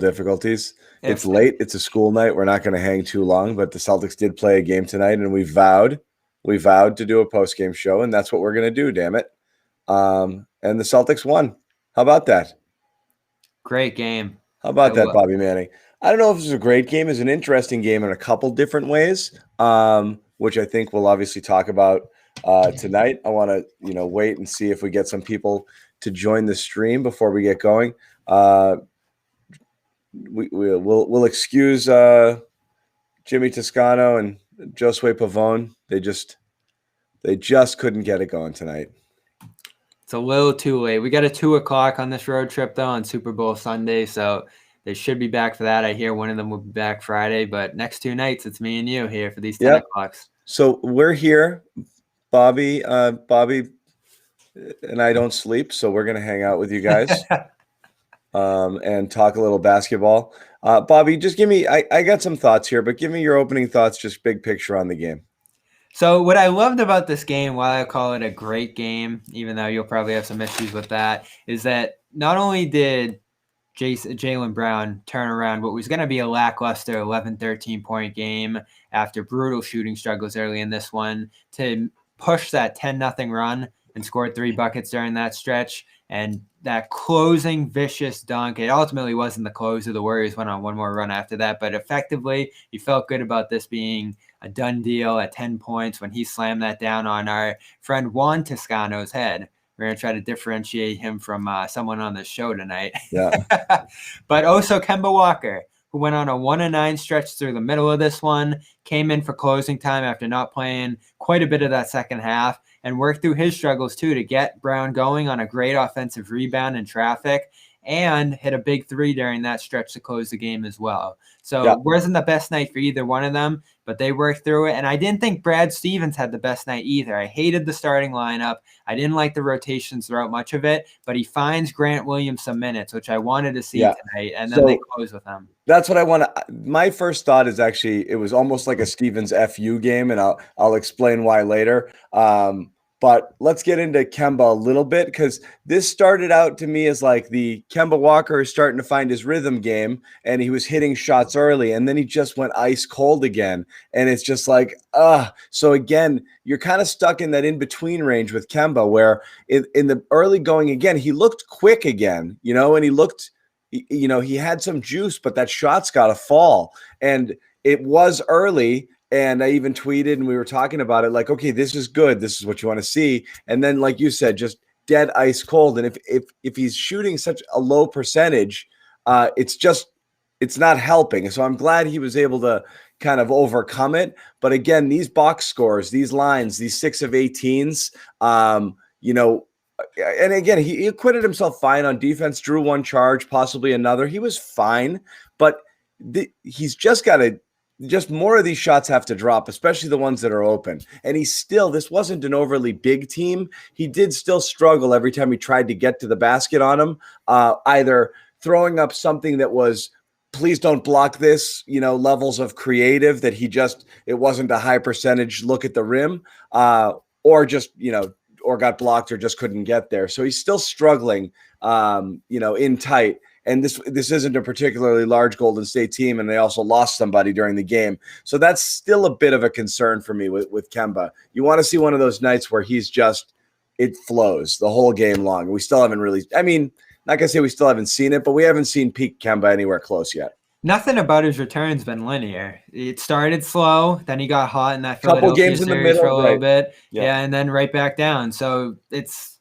difficulties. It's late. It's a school night. We're not going to hang too long, but the Celtics did play a game tonight, and we vowed to do a post-game show, and that's what we're going to do, damn it. And the Celtics won. How about that? Great game. How about that, Bobby Manning? I don't know if this is a great game. It's an interesting game in a couple different ways, which I think we'll obviously talk about tonight. I want to, wait and see if we get some people to join the stream before we get going. We'll excuse Jimmy Toscano and Josue Pavone. They just couldn't get it going tonight. It's a little too late. We got a 2:00 on this road trip though on Super Bowl Sunday, so they should be back for that. I hear one of them will be back Friday, but next 2 nights it's me and you here for these 10 o'clocks. So we're here, Bobby. Bobby and I don't sleep, so we're gonna hang out with you guys. And talk a little basketball. Bobby, just give me, I got some thoughts here, but give me your opening thoughts, just big picture on the game. So what I loved about this game, while I call it a great game, even though you'll probably have some issues with that, is that not only did Jaylen Brown turn around what was going to be a lackluster 11-13 point game after brutal shooting struggles early in this one to push that 10-0 run and score 3 buckets during that stretch. And that closing vicious dunk, it ultimately wasn't the closer. The Warriors went on one more run after that. But effectively, you felt good about this being a done deal at 10 points when he slammed that down on our friend Juan Toscano's head. We're going to try to differentiate him from someone on the show tonight. Yeah. But also Kemba Walker, who went on a 1-9 stretch through the middle of this one, came in for closing time after not playing quite a bit of that second half, and worked through his struggles too to get Brown going on a great offensive rebound in traffic and hit a big 3 during that stretch to close the game as well. So it wasn't the best night for either one of them, but they worked through it. And I didn't think Brad Stevens had the best night either. I hated the starting lineup. I didn't like the rotations throughout much of it, but he finds Grant Williams some minutes, which I wanted to see tonight, and then they close with him. That's what I want to. My first thought is actually it was almost like a Stevens FU game, and I'll explain why later. But let's get into Kemba a little bit, because this started out to me as like the Kemba Walker is starting to find his rhythm game, and he was hitting shots early, and then he just went ice cold again. And it's just like, so again, you're kind of stuck in that in-between range with Kemba, where in the early going again, he looked quick again, and he looked, he had some juice, but that shot's got to fall. And it was early. And I even tweeted and we were talking about it like, okay, this is good. This is what you want to see. And then, like you said, just dead ice cold. And if he's shooting such a low percentage, it's not helping. So I'm glad he was able to kind of overcome it. But again, these box scores, these lines, these 6 of 18s, and again, he acquitted himself fine on defense, drew 1 charge, possibly another. He was fine, but he's just got to, just more of these shots have to drop, especially the ones that are open. And this wasn't an overly big team. He did still struggle every time he tried to get to the basket on him, either throwing up something that was, please don't block this, levels of creative that it wasn't a high percentage look at the rim, or just, or got blocked or just couldn't get there. So he's still struggling, in tight. And this isn't a particularly large Golden State team, and they also lost somebody during the game. So that's still a bit of a concern for me with Kemba. You want to see one of those nights where it flows the whole game long. We still haven't really, not going to say we still haven't seen it, but we haven't seen peak Kemba anywhere close yet. Nothing about his return's been linear. It started slow, then he got hot in that couple games in the middle for a little bit. Yeah, and then right back down. So it's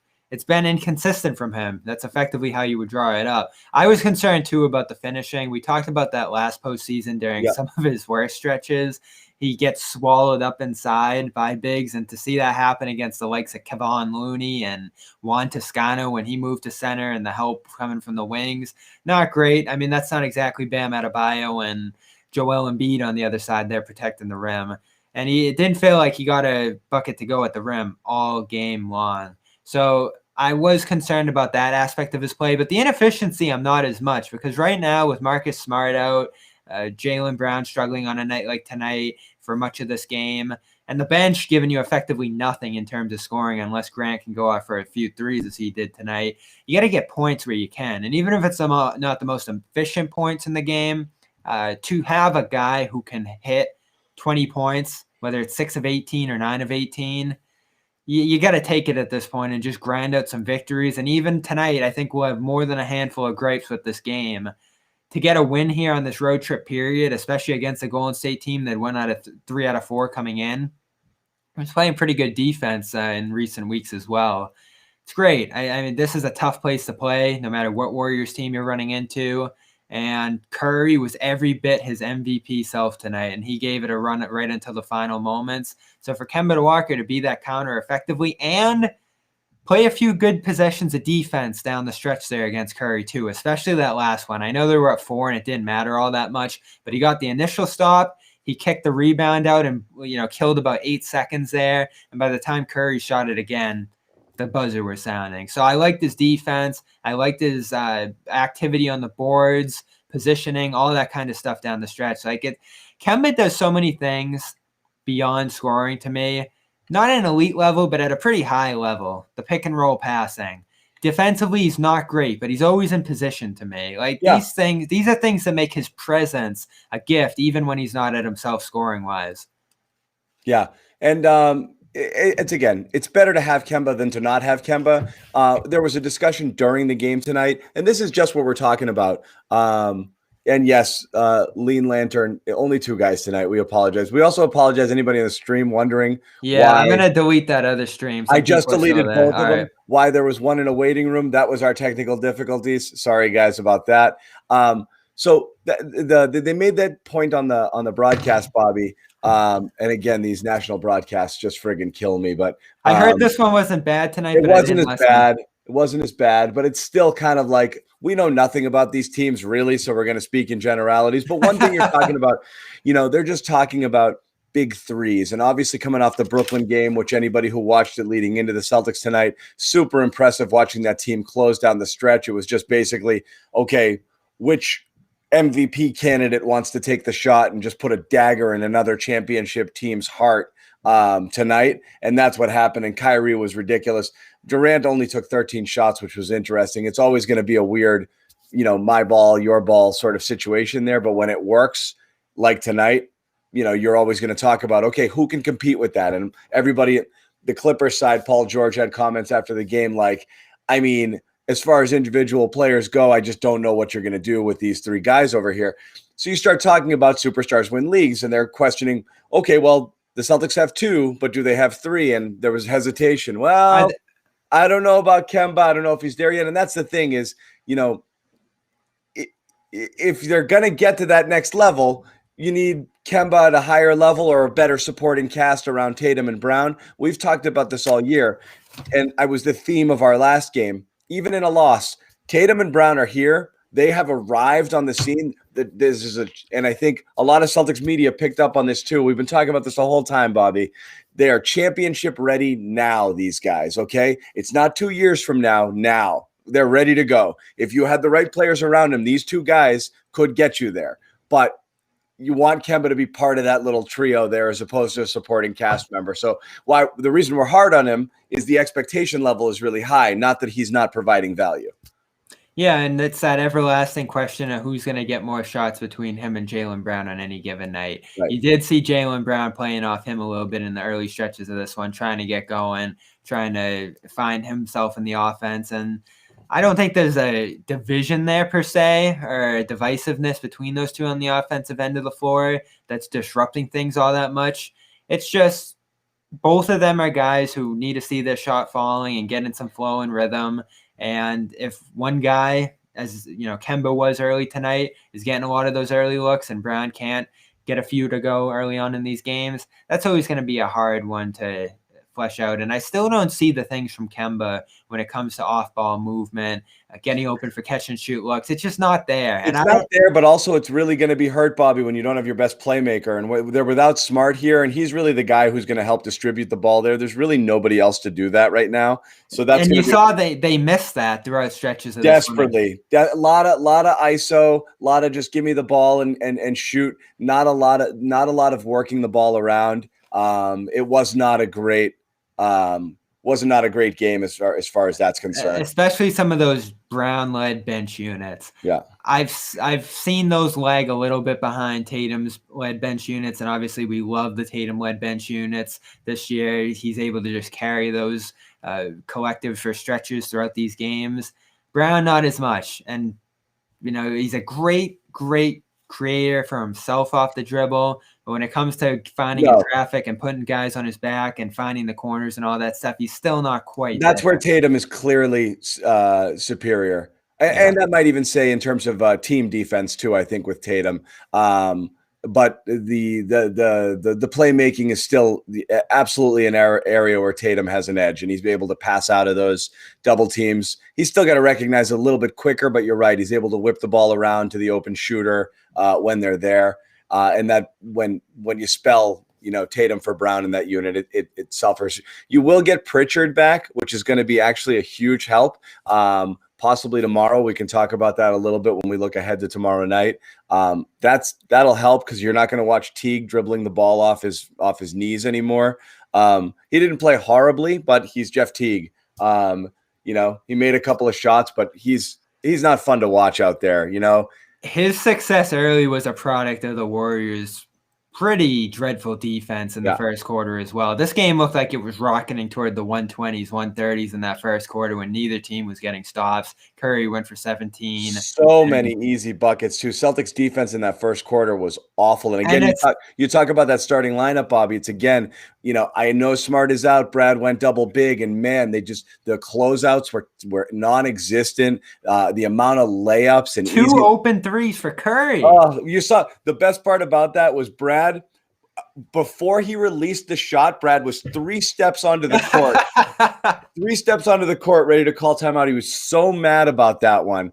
been inconsistent from him. That's effectively how you would draw it up. I was concerned, too, about the finishing. We talked about that last postseason during some of his worst stretches. He gets swallowed up inside by bigs, and to see that happen against the likes of Kevon Looney and Juan Toscano when he moved to center and the help coming from the wings, not great. That's not exactly Bam Adebayo and Joel Embiid on the other side there protecting the rim. And it didn't feel like he got a bucket to go at the rim all game long. So I was concerned about that aspect of his play, but the inefficiency I'm not as much, because right now with Marcus Smart out, Jaylen Brown struggling on a night like tonight for much of this game, and the bench giving you effectively nothing in terms of scoring unless Grant can go off for a few threes as he did tonight. You got to get points where you can. And even if it's not the most efficient points in the game, to have a guy who can hit 20 points, whether it's 6 of 18 or 9 of 18, you got to take it at this point and just grind out some victories. And even tonight, I think we'll have more than a handful of grapes with this game. To get a win here on this road trip period, especially against a Golden State team that went out of 3 out of 4 coming in, was playing pretty good defense in recent weeks as well. It's great. I mean, this is a tough place to play, no matter what Warriors team you're running into. And Curry was every bit his MVP self tonight, and he gave it a run right until the final moments. So for Kemba Walker to be that counter effectively and play a few good possessions of defense down the stretch there against Curry too, especially that last one. I know they were up 4 and it didn't matter all that much, but he got the initial stop. He kicked the rebound out and killed about 8 seconds there. And by the time Curry shot it again, the buzzer was sounding. So I liked his defense. I liked his activity on the boards, positioning, all that kind of stuff down the stretch. Kemba does so many things beyond scoring to me. Not at an elite level, but at a pretty high level. The pick and roll passing. Defensively, he's not great, but he's always in position to me. These are things that make his presence a gift, even when he's not at himself scoring wise. Yeah. And it's better to have Kemba than to not have Kemba. There was a discussion during the game tonight, and this is just what we're talking about. And yes, Lean Lantern, only 2 guys tonight. We apologize. We also apologize anybody in the stream wondering why. I'm going to delete that other stream. I just deleted both of them. Why there was one in a waiting room. That was our technical difficulties. Sorry, guys, about that. So they made that point on the broadcast, Bobby. And again, these national broadcasts just friggin' kill me. But I heard this one wasn't bad tonight. It wasn't as bad. It wasn't as bad, but it's still kind of like we know nothing about these teams really, so we're going to speak in generalities. But one thing you're talking about, they're just talking about big threes. And obviously coming off the Brooklyn game, which anybody who watched it leading into the Celtics tonight, super impressive watching that team close down the stretch. It was just basically, okay, which MVP candidate wants to take the shot and just put a dagger in another championship team's heart tonight. And that's what happened. And Kyrie was ridiculous. Durant only took 13 shots, which was interesting. It's always going to be a weird, my ball, your ball sort of situation there. But when it works, like tonight, you're always going to talk about, okay, who can compete with that? And everybody, the Clippers side, Paul George had comments after the game as far as individual players go, I just don't know what you're going to do with these 3 guys over here. So you start talking about superstars win leagues, and they're questioning, okay, well, the Celtics have 2, but do they have 3? And there was hesitation. Well, I don't know about Kemba. I don't know if he's there yet. And that's the thing is, if they're going to get to that next level, you need Kemba at a higher level or a better supporting cast around Tatum and Brown. We've talked about this all year, and I was the theme of our last game. Even in a loss, Tatum and Brown are here. They have arrived on the scene. And I think a lot of Celtics media picked up on this too. We've been talking about this the whole time, Bobby. They are championship ready now, these guys, okay? It's not 2 years from now. Now they're ready to go. If you had the right players around them, these 2 guys could get you there. But you want Kemba to be part of that little trio there as opposed to a supporting cast member. So the reason we're hard on him is the expectation level is really high, not that he's not providing value. Yeah, and it's that everlasting question of who's going to get more shots between him and Jaylen Brown on any given night. Right. You did see Jaylen Brown playing off him a little bit in the early stretches of this one, trying to get going, trying to find himself in the offense. And I don't think there's a division there per se or a divisiveness between those 2 on the offensive end of the floor that's disrupting things all that much. It's just both of them are guys who need to see their shot falling and get in some flow and rhythm. And if one guy, as Kemba was early tonight, is getting a lot of those early looks and Brown can't get a few to go early on in these games, that's always going to be a hard one to flesh out. And I still don't see the things from Kemba when it comes to off-ball movement, getting open for catch and shoot looks. It's just not there. And it's not there, but also it's really going to be hurt, Bobby, when you don't have your best playmaker. And they're without Smart here, and he's really the guy who's going to help distribute the ball there. There's really nobody else to do that right now. So that's and you saw they missed that throughout stretches of desperately. A lot of ISO, a lot of just give me the ball and shoot. Not a lot of working the ball around. It was not a great game as far as that's concerned. Especially some of those Brown-led bench units. Yeah. I've seen those lag a little bit behind Tatum's led bench units, and obviously we love the Tatum led bench units this year. He's able to just carry those collectives for stretches throughout these games. Brown, not as much. And, he's a great creator for himself off the dribble. But when it comes to finding in traffic and putting guys on his back and finding the corners and all that stuff, he's still not quite That's there. where Tatum is clearly superior. And I might even say in terms of team defense too, I think with Tatum. But the playmaking is still absolutely an area where Tatum has an edge, and he's able to pass out of those double teams. He's still got to recognize a little bit quicker, but you're right. He's able to whip the ball around to the open shooter when they're there. And that when you spell, Tatum for Brown in that unit, it suffers. You will get Pritchard back, which is going to be actually a huge help. Possibly tomorrow. We can talk about that a little bit when we look ahead to tomorrow night. That'll help because you're not going to watch Teague dribbling the ball off his knees anymore. He didn't play horribly, but he's Jeff Teague. He made a couple of shots, but he's not fun to watch out there. His success early was a product of the Warriors' pretty dreadful defense in the first quarter as well. This game looked like it was rocketing toward the 120s, 130s in that first quarter when neither team was getting stops. Curry went for 17. So many easy buckets too. Celtics defense in that first quarter was awful. And again, you talk about that starting lineup, Bobby. It's again, I know Smart is out. Brad went double big, and man, the closeouts were non-existent. The amount of layups and two open threes for Curry. You saw the best part about that was Brad. Before he released the shot, Brad was 3 steps onto the court. 3 steps onto the court, ready to call timeout. He was so mad about that one.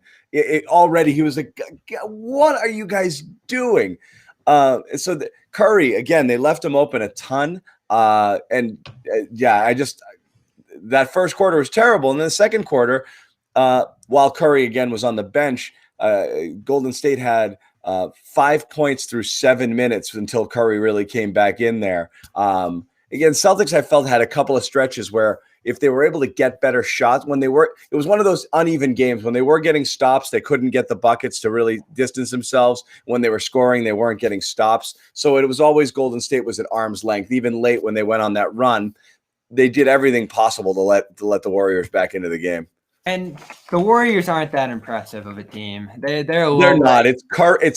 Already, he was like, "What are you guys doing?" Curry again, they left him open a ton. That first quarter was terrible, and then the second quarter, while Curry again was on the bench, Golden State had 5 points through 7 minutes until Curry really came back in there. Again, Celtics, I felt, had a couple of stretches where if they were able to get better shots it was one of those uneven games. When they were getting stops, they couldn't get the buckets to really distance themselves. When they were scoring, they weren't getting stops. So it was always Golden State was at arm's length. Even late when they went on that run, they did everything possible to let the Warriors back into the game. And the Warriors aren't that impressive of a team. They're not. It's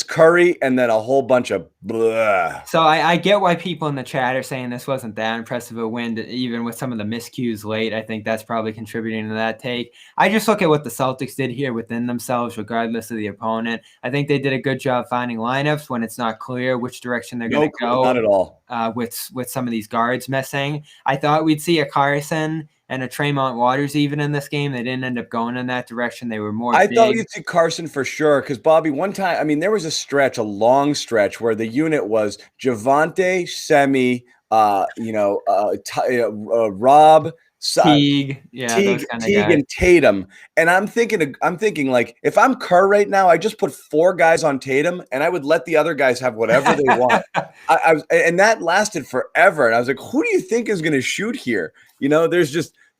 Curry and then a whole bunch of blah. So I get why people in the chat are saying this wasn't that impressive a win, even with some of the miscues late. I think that's probably contributing to that take. I just look at what the Celtics did here within themselves, regardless of the opponent. I think they did a good job finding lineups when it's not clear which direction they're going to go. Not at all. With some of these guards missing, I thought we'd see a Carson and a Tremont Waters even in this game. They didn't end up going in that direction. They were more big. Thought you'd see Carson for sure because, Bobby, one time, there was a long stretch where the unit was Javonte, Semi, Rob, Teague, Teague and Tatum. And I'm thinking like, if I'm Kerr right now, I just put 4 guys on Tatum and I would let the other guys have whatever they want. And that lasted forever. And I was like, who do you think is going to shoot here?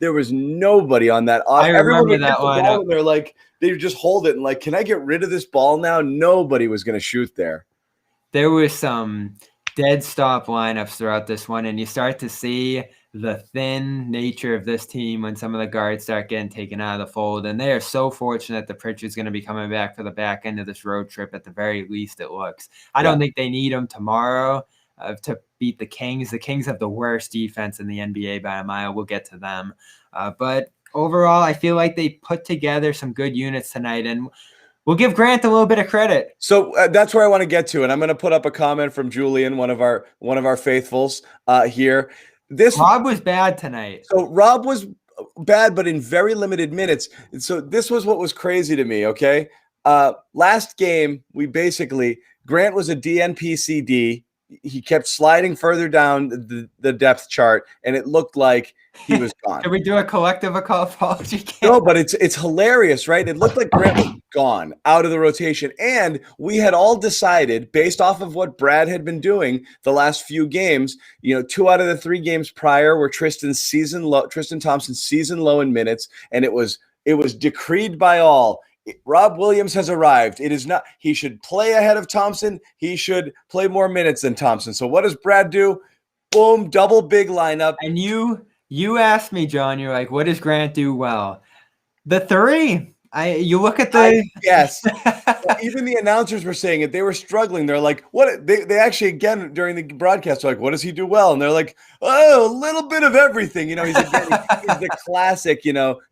There was nobody on that. I remember that lineup. They're like, they just hold it and like, can I get rid of this ball now? Nobody was going to shoot there. There was some dead stop lineups throughout this one, and you start to see the thin nature of this team when some of the guards start getting taken out of the fold. And they are so fortunate that Pritchard's going to be coming back for the back end of this road trip at the very least, it looks. I don't think they need him tomorrow to beat the Kings. The Kings have the worst defense in the NBA by a mile. We'll get to them. But overall, I feel like they put together some good units tonight, and we'll give Grant a little bit of credit. So that's where I want to get to, and I'm going to put up a comment from Julian, one of our faithfuls here. Rob was bad tonight. So Rob was bad, but in very limited minutes. So this was what was crazy to me. Okay, last game Grant was a DNP CD. he kept sliding further down the depth chart, and it looked like he was gone. Can we do a collective apology? No, but it's hilarious, right? It looked like Grant was gone out of the rotation. And we had all decided, based off of what Brad had been doing the last few games, 2 out of the 3 games prior were Tristan Thompson's season low in minutes, and it was decreed by all. Rob Williams has arrived. It is not, he should play ahead of Thompson. He should play more minutes than Thompson. So what does Brad do? Boom, double big lineup. And you asked me, John, you're like, what does Grant do well? The 3. You look at the yes. Even the announcers were saying it. They were struggling. They're like, what? They actually, again, during the broadcast, were like, what does he do well? And they're like, oh, a little bit of everything. He's the classic,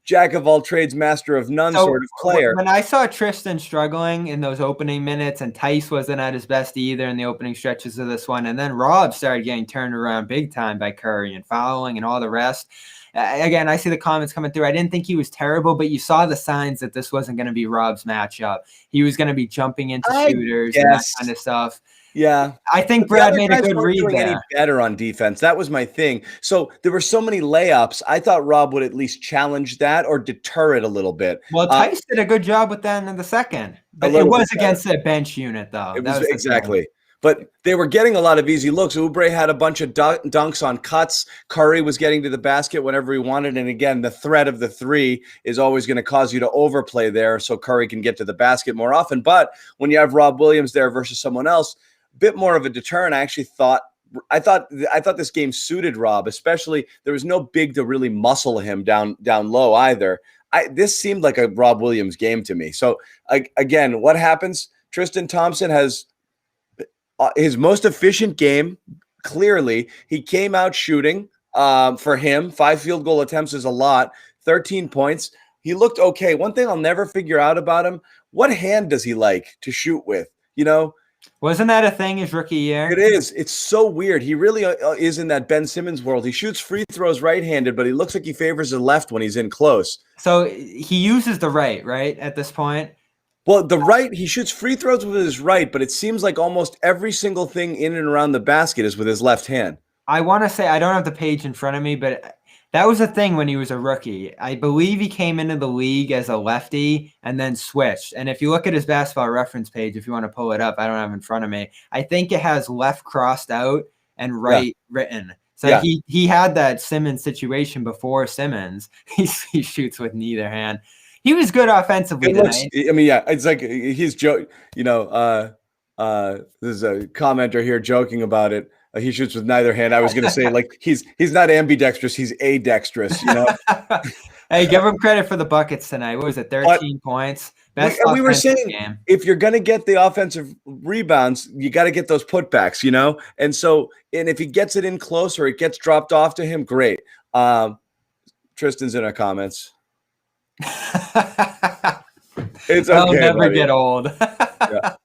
jack of all trades, master of none sort of player. When I saw Tristan struggling in those opening minutes, and Tice wasn't at his best either in the opening stretches of this one, and then Rob started getting turned around big time by Curry and fouling and all the rest. Again, I see the comments coming through. I didn't think he was terrible, but you saw the signs that this wasn't going to be Rob's matchup. He was going to be jumping into shooters and that kind of stuff. Yeah. I think Brad made a good read there. Any better on defense. That was my thing. So there were so many layups. I thought Rob would at least challenge that or deter it a little bit. Well, Tice did a good job with that in the second. But it was against the bench unit, though. It was exactly. But they were getting a lot of easy looks. Oubre had a bunch of dunks on cuts. Curry was getting to the basket whenever he wanted. And again, the threat of the 3 is always going to cause you to overplay there so Curry can get to the basket more often. But when you have Rob Williams there versus someone else, a bit more of a deterrent. I thought this game suited Rob, especially there was no big to really muscle him down low either. This seemed like a Rob Williams game to me. So again, what happens? Tristan Thompson has his most efficient game. Clearly, he came out shooting. For him, 5 field goal attempts is a lot. 13 points. He looked okay. One thing I'll never figure out about him: what hand does he like to shoot with? Wasn't that a thing his rookie year? It is. It's so weird. He really is in that Ben Simmons world. He shoots free throws right-handed, but he looks like he favors the left when he's in close. So he uses the right at this point. Well, the right, he shoots free throws with his right, but it seems like almost every single thing in and around the basket is with his left hand. I want to say, I don't have the page in front of me, but that was a thing when he was a rookie. I believe he came into the league as a lefty and then switched. And if you look at his basketball reference page, if you want to pull it up, I don't have it in front of me. I think it has left crossed out and right written. So he had that Simmons situation before Simmons. He shoots with neither hand. He was good offensively tonight. It's like he's joke. There's a commenter here joking about it. He shoots with neither hand. I was going to say, like, he's not ambidextrous, he's adextrous. Hey, give him credit for the buckets tonight. What was it? 13 points. Best we were saying game. If you're going to get the offensive rebounds, you got to get those putbacks. And if he gets it in close or it gets dropped off to him, great. Tristan's in our comments. It's okay. I'll never get old. Yeah.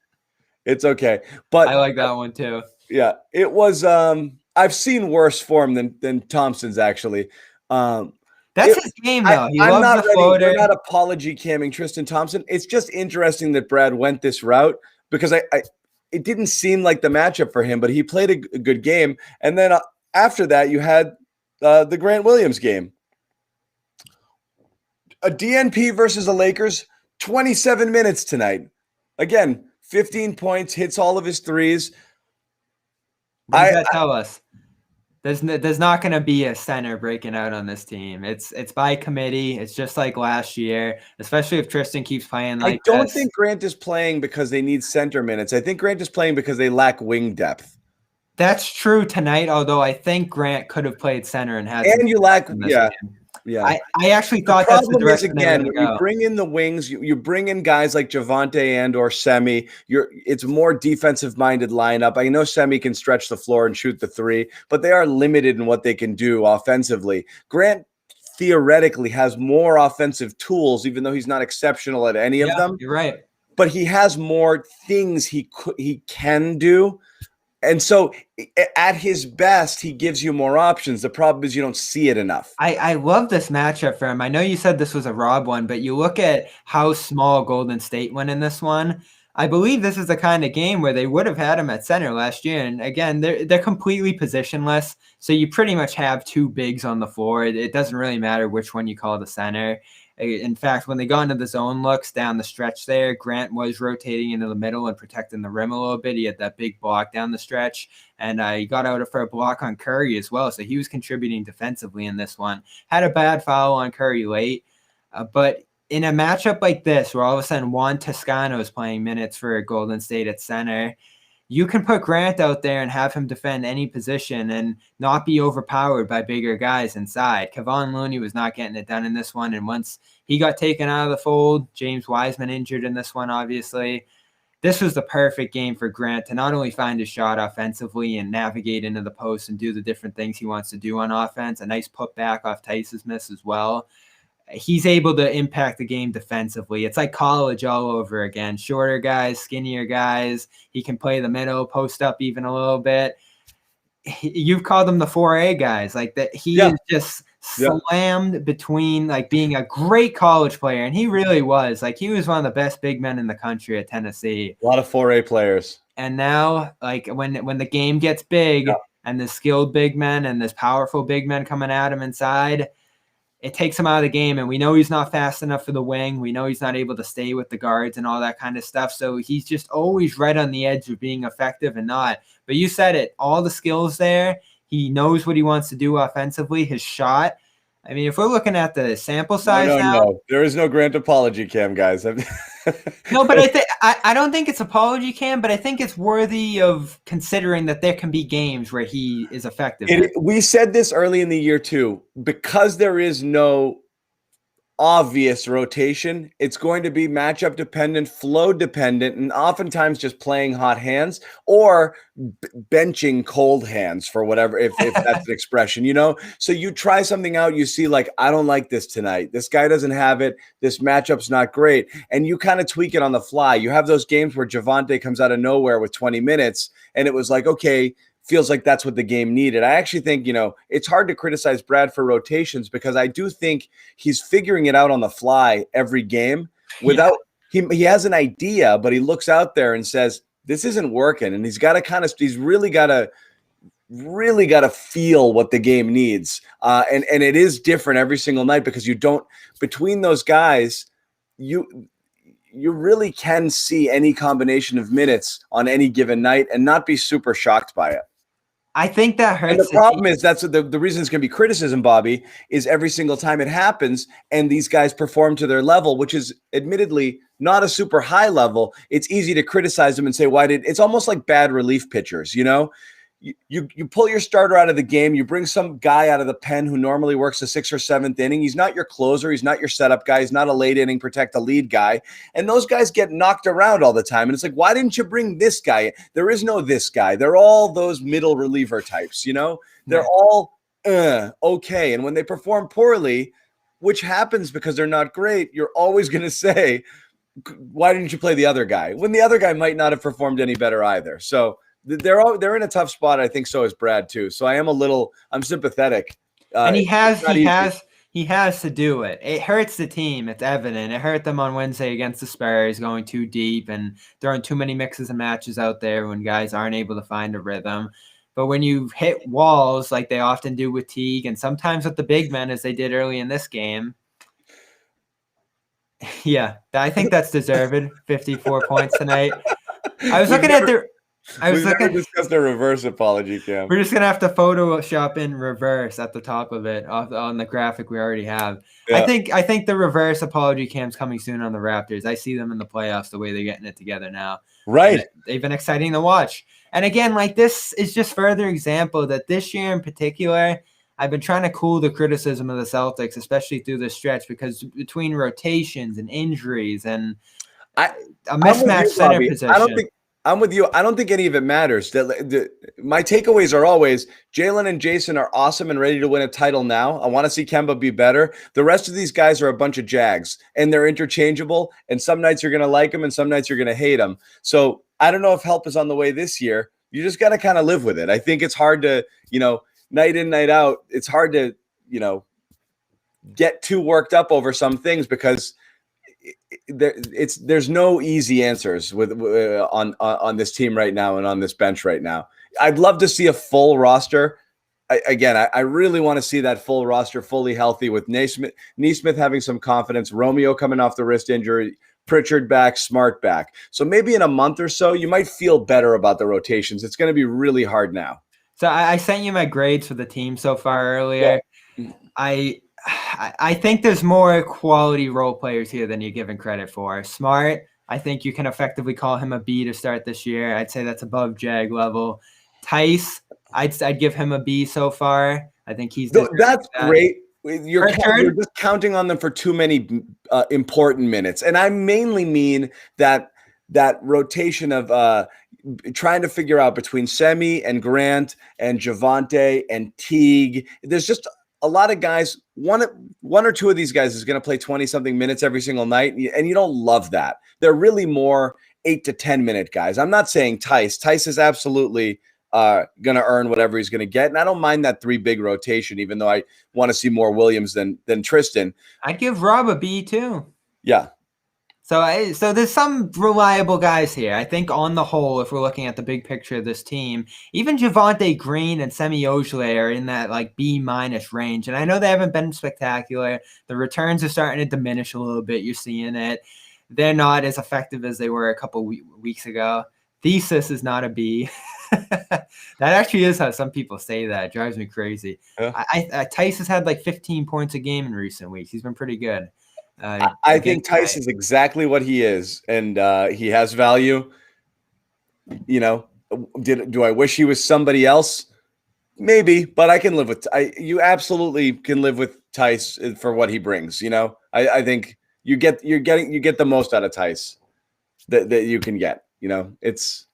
It's okay. But I like that one too. Yeah, it was I've seen worse form than Thompson's actually. That's his game though. I'm not ready. We're not apology camming Tristan Thompson. It's just interesting that Brad went this route because it didn't seem like the matchup for him, but he played a good game. And then after that, you had the Grant Williams game. A DNP versus the Lakers, 27 minutes tonight. Again, 15 points, hits all of his threes. What does that tell us? There's not going to be a center breaking out on this team. It's by committee. It's just like last year, especially if Tristan keeps playing like this. I don't think Grant is playing because they need center minutes. I think Grant is playing because they lack wing depth. That's true tonight, although I think Grant could have played center and had. And you lack, yeah. Game. Yeah, I actually thought that's the direction again. When you bring in the wings, you bring in guys like Javonte and or Semi. It's a more defensive-minded lineup. I know Semi can stretch the floor and shoot the 3, but they are limited in what they can do offensively. Grant theoretically has more offensive tools, even though he's not exceptional at any of them. You're right, but he has more things he can do. And so at his best, he gives you more options. The problem is you don't see it enough. I love this matchup for him. I know you said this was a Rob one, but you look at how small Golden State went in this one. I believe this is the kind of game where they would have had him at center last year. And again, they're completely positionless. So you pretty much have two bigs on the floor. It doesn't really matter which one you call the center. In fact, when they got into the zone looks down the stretch there, Grant was rotating into the middle and protecting the rim a little bit. He had that big block down the stretch, and he got out for a block on Curry as well. So he was contributing defensively in this one. Had a bad foul on Curry late, but in a matchup like this, where all of a sudden Juan Toscano is playing minutes for Golden State at center, you can put Grant out there and have him defend any position and not be overpowered by bigger guys inside. Kevon Looney was not getting it done in this one, and once he got taken out of the fold, James Wiseman injured in this one, obviously. This was the perfect game for Grant to not only find his shot offensively and navigate into the post and do the different things he wants to do on offense, a nice putback off Tice's miss as well. He's able to impact the game defensively. It's like college all over again. Shorter guys, skinnier guys. He can play the middle, post up even a little bit. You've called them the 4A guys. Like that, he is just slammed between like being a great college player, and he really was. Like he was one of the best big men in the country at Tennessee. A lot of 4A players. And now, like when the game gets big and the skilled big men and this powerful big men coming at him inside, it takes him out of the game, and we know he's not fast enough for the wing. We know he's not able to stay with the guards and all that kind of stuff. So he's just always right on the edge of being effective and not. But you said it, all the skills there. He knows what he wants to do offensively, his shot. I mean, if we're looking at the sample size no. There is no Grant apology cam, guys. No, but I don't think it's apology cam, but I think it's worthy of considering that there can be games where he is effective. We said this early in the year too, because there is no obvious rotation. It's going to be matchup dependent, flow dependent, and oftentimes just playing hot hands or benching cold hands for whatever, if that's an expression, you know? So you try something out, you see like, I don't like this tonight. This guy doesn't have it. This matchup's not great. And you kind of tweak it on the fly. You have those games where Javonte comes out of nowhere with 20 minutes and it was like, okay, feels like that's what the game needed. I actually think, it's hard to criticize Brad for rotations because I do think he's figuring it out on the fly every game without he has an idea, but he looks out there and says, this isn't working. And he's really got to feel what the game needs. And it is different every single night because between those guys, you really can see any combination of minutes on any given night and not be super shocked by it. I think that hurts. And the problem is that's the reason it's going to be criticism, Bobby, is every single time it happens and these guys perform to their level, which is admittedly not a super high level. It's easy to criticize them and say, it's almost like bad relief pitchers, You pull your starter out of the game. You bring some guy out of the pen who normally works the 6th or 7th inning. He's not your closer. He's not your setup guy. He's not a late inning protect the lead guy. And those guys get knocked around all the time. And it's like, why didn't you bring this guy? There is no this guy. They're all those middle reliever types, They're all okay. And when they perform poorly, which happens because they're not great, you're always going to say, why didn't you play the other guy? When the other guy might not have performed any better either. So they're in a tough spot. I think so is Brad too. So I'm sympathetic. And he has to do it. It hurts the team. It's evident. It hurt them on Wednesday against the Spurs, going too deep and throwing too many mixes and matches out there when guys aren't able to find a rhythm. But when you hit walls like they often do with Teague and sometimes with the big men as they did early in this game, I think that's deserved. 54 points tonight. I was looking at the We've never discussed a reverse apology cam. We're just gonna have to Photoshop in reverse at the top of it on the graphic we already have. Yeah. I think the reverse apology cam's coming soon on the Raptors. I see them in the playoffs the way they're getting it together now. Right. And they've been exciting to watch. And again, like this is just further example that this year in particular, I've been trying to cool the criticism of the Celtics, especially through this stretch, because between rotations and injuries and a mismatched center position. I'm with you. I don't think any of it matters. My takeaways are always Jalen and Jason are awesome and ready to win a title now. I want to see Kemba be better. The rest of these guys are a bunch of jags, and they're interchangeable, and some nights you're going to like them and some nights you're going to hate them. So I don't know if help is on the way this year. You just got to kind of live with it. I think it's hard to, night in, night out, it's hard to, get too worked up over some things because there's no easy answers with on this team right now and on this bench right now. I'd love to see a full roster. I really want to see that full roster fully healthy with Neesmith having some confidence, Romeo coming off the wrist injury, Pritchard back, Smart back. So maybe in a month or so, you might feel better about the rotations. It's going to be really hard now. So I sent you my grades for the team so far earlier. Yeah. I think there's more quality role players here than you're giving credit for. Smart, I think you can effectively call him a B to start this year. I'd say that's above Jag level. Tice, I'd give him a B so far. I think he's that's great. You're just counting on them for too many important minutes, and I mainly mean that rotation of trying to figure out between Semi and Grant and Javonte and Teague. There's just a lot of guys. One or two of these guys is going to play 20-something minutes every single night, and you don't love that. They're really more 8 to 10 minute guys. I'm not saying Tice. Tice is absolutely going to earn whatever he's going to get, and I don't mind that 3 big rotation, even though I want to see more Williams than Tristan. I'd give Rob a B too. Yeah. So there's some reliable guys here. I think on the whole, if we're looking at the big picture of this team, even Javonte Green and Semi Ojeleye are in that like B- range. And I know they haven't been spectacular. The returns are starting to diminish a little bit. You're seeing it. They're not as effective as they were a couple weeks ago. Thesis is not a B. That actually is how some people say that. It drives me crazy. Yeah. Tice has had like 15 points a game in recent weeks. He's been pretty good. I think Tice is exactly what he is, and he has value. You know, do I wish he was somebody else? Maybe, but I can live with. You absolutely can live with Tice for what he brings. You know, I think you get the most out of Tice that you can get. You know, it's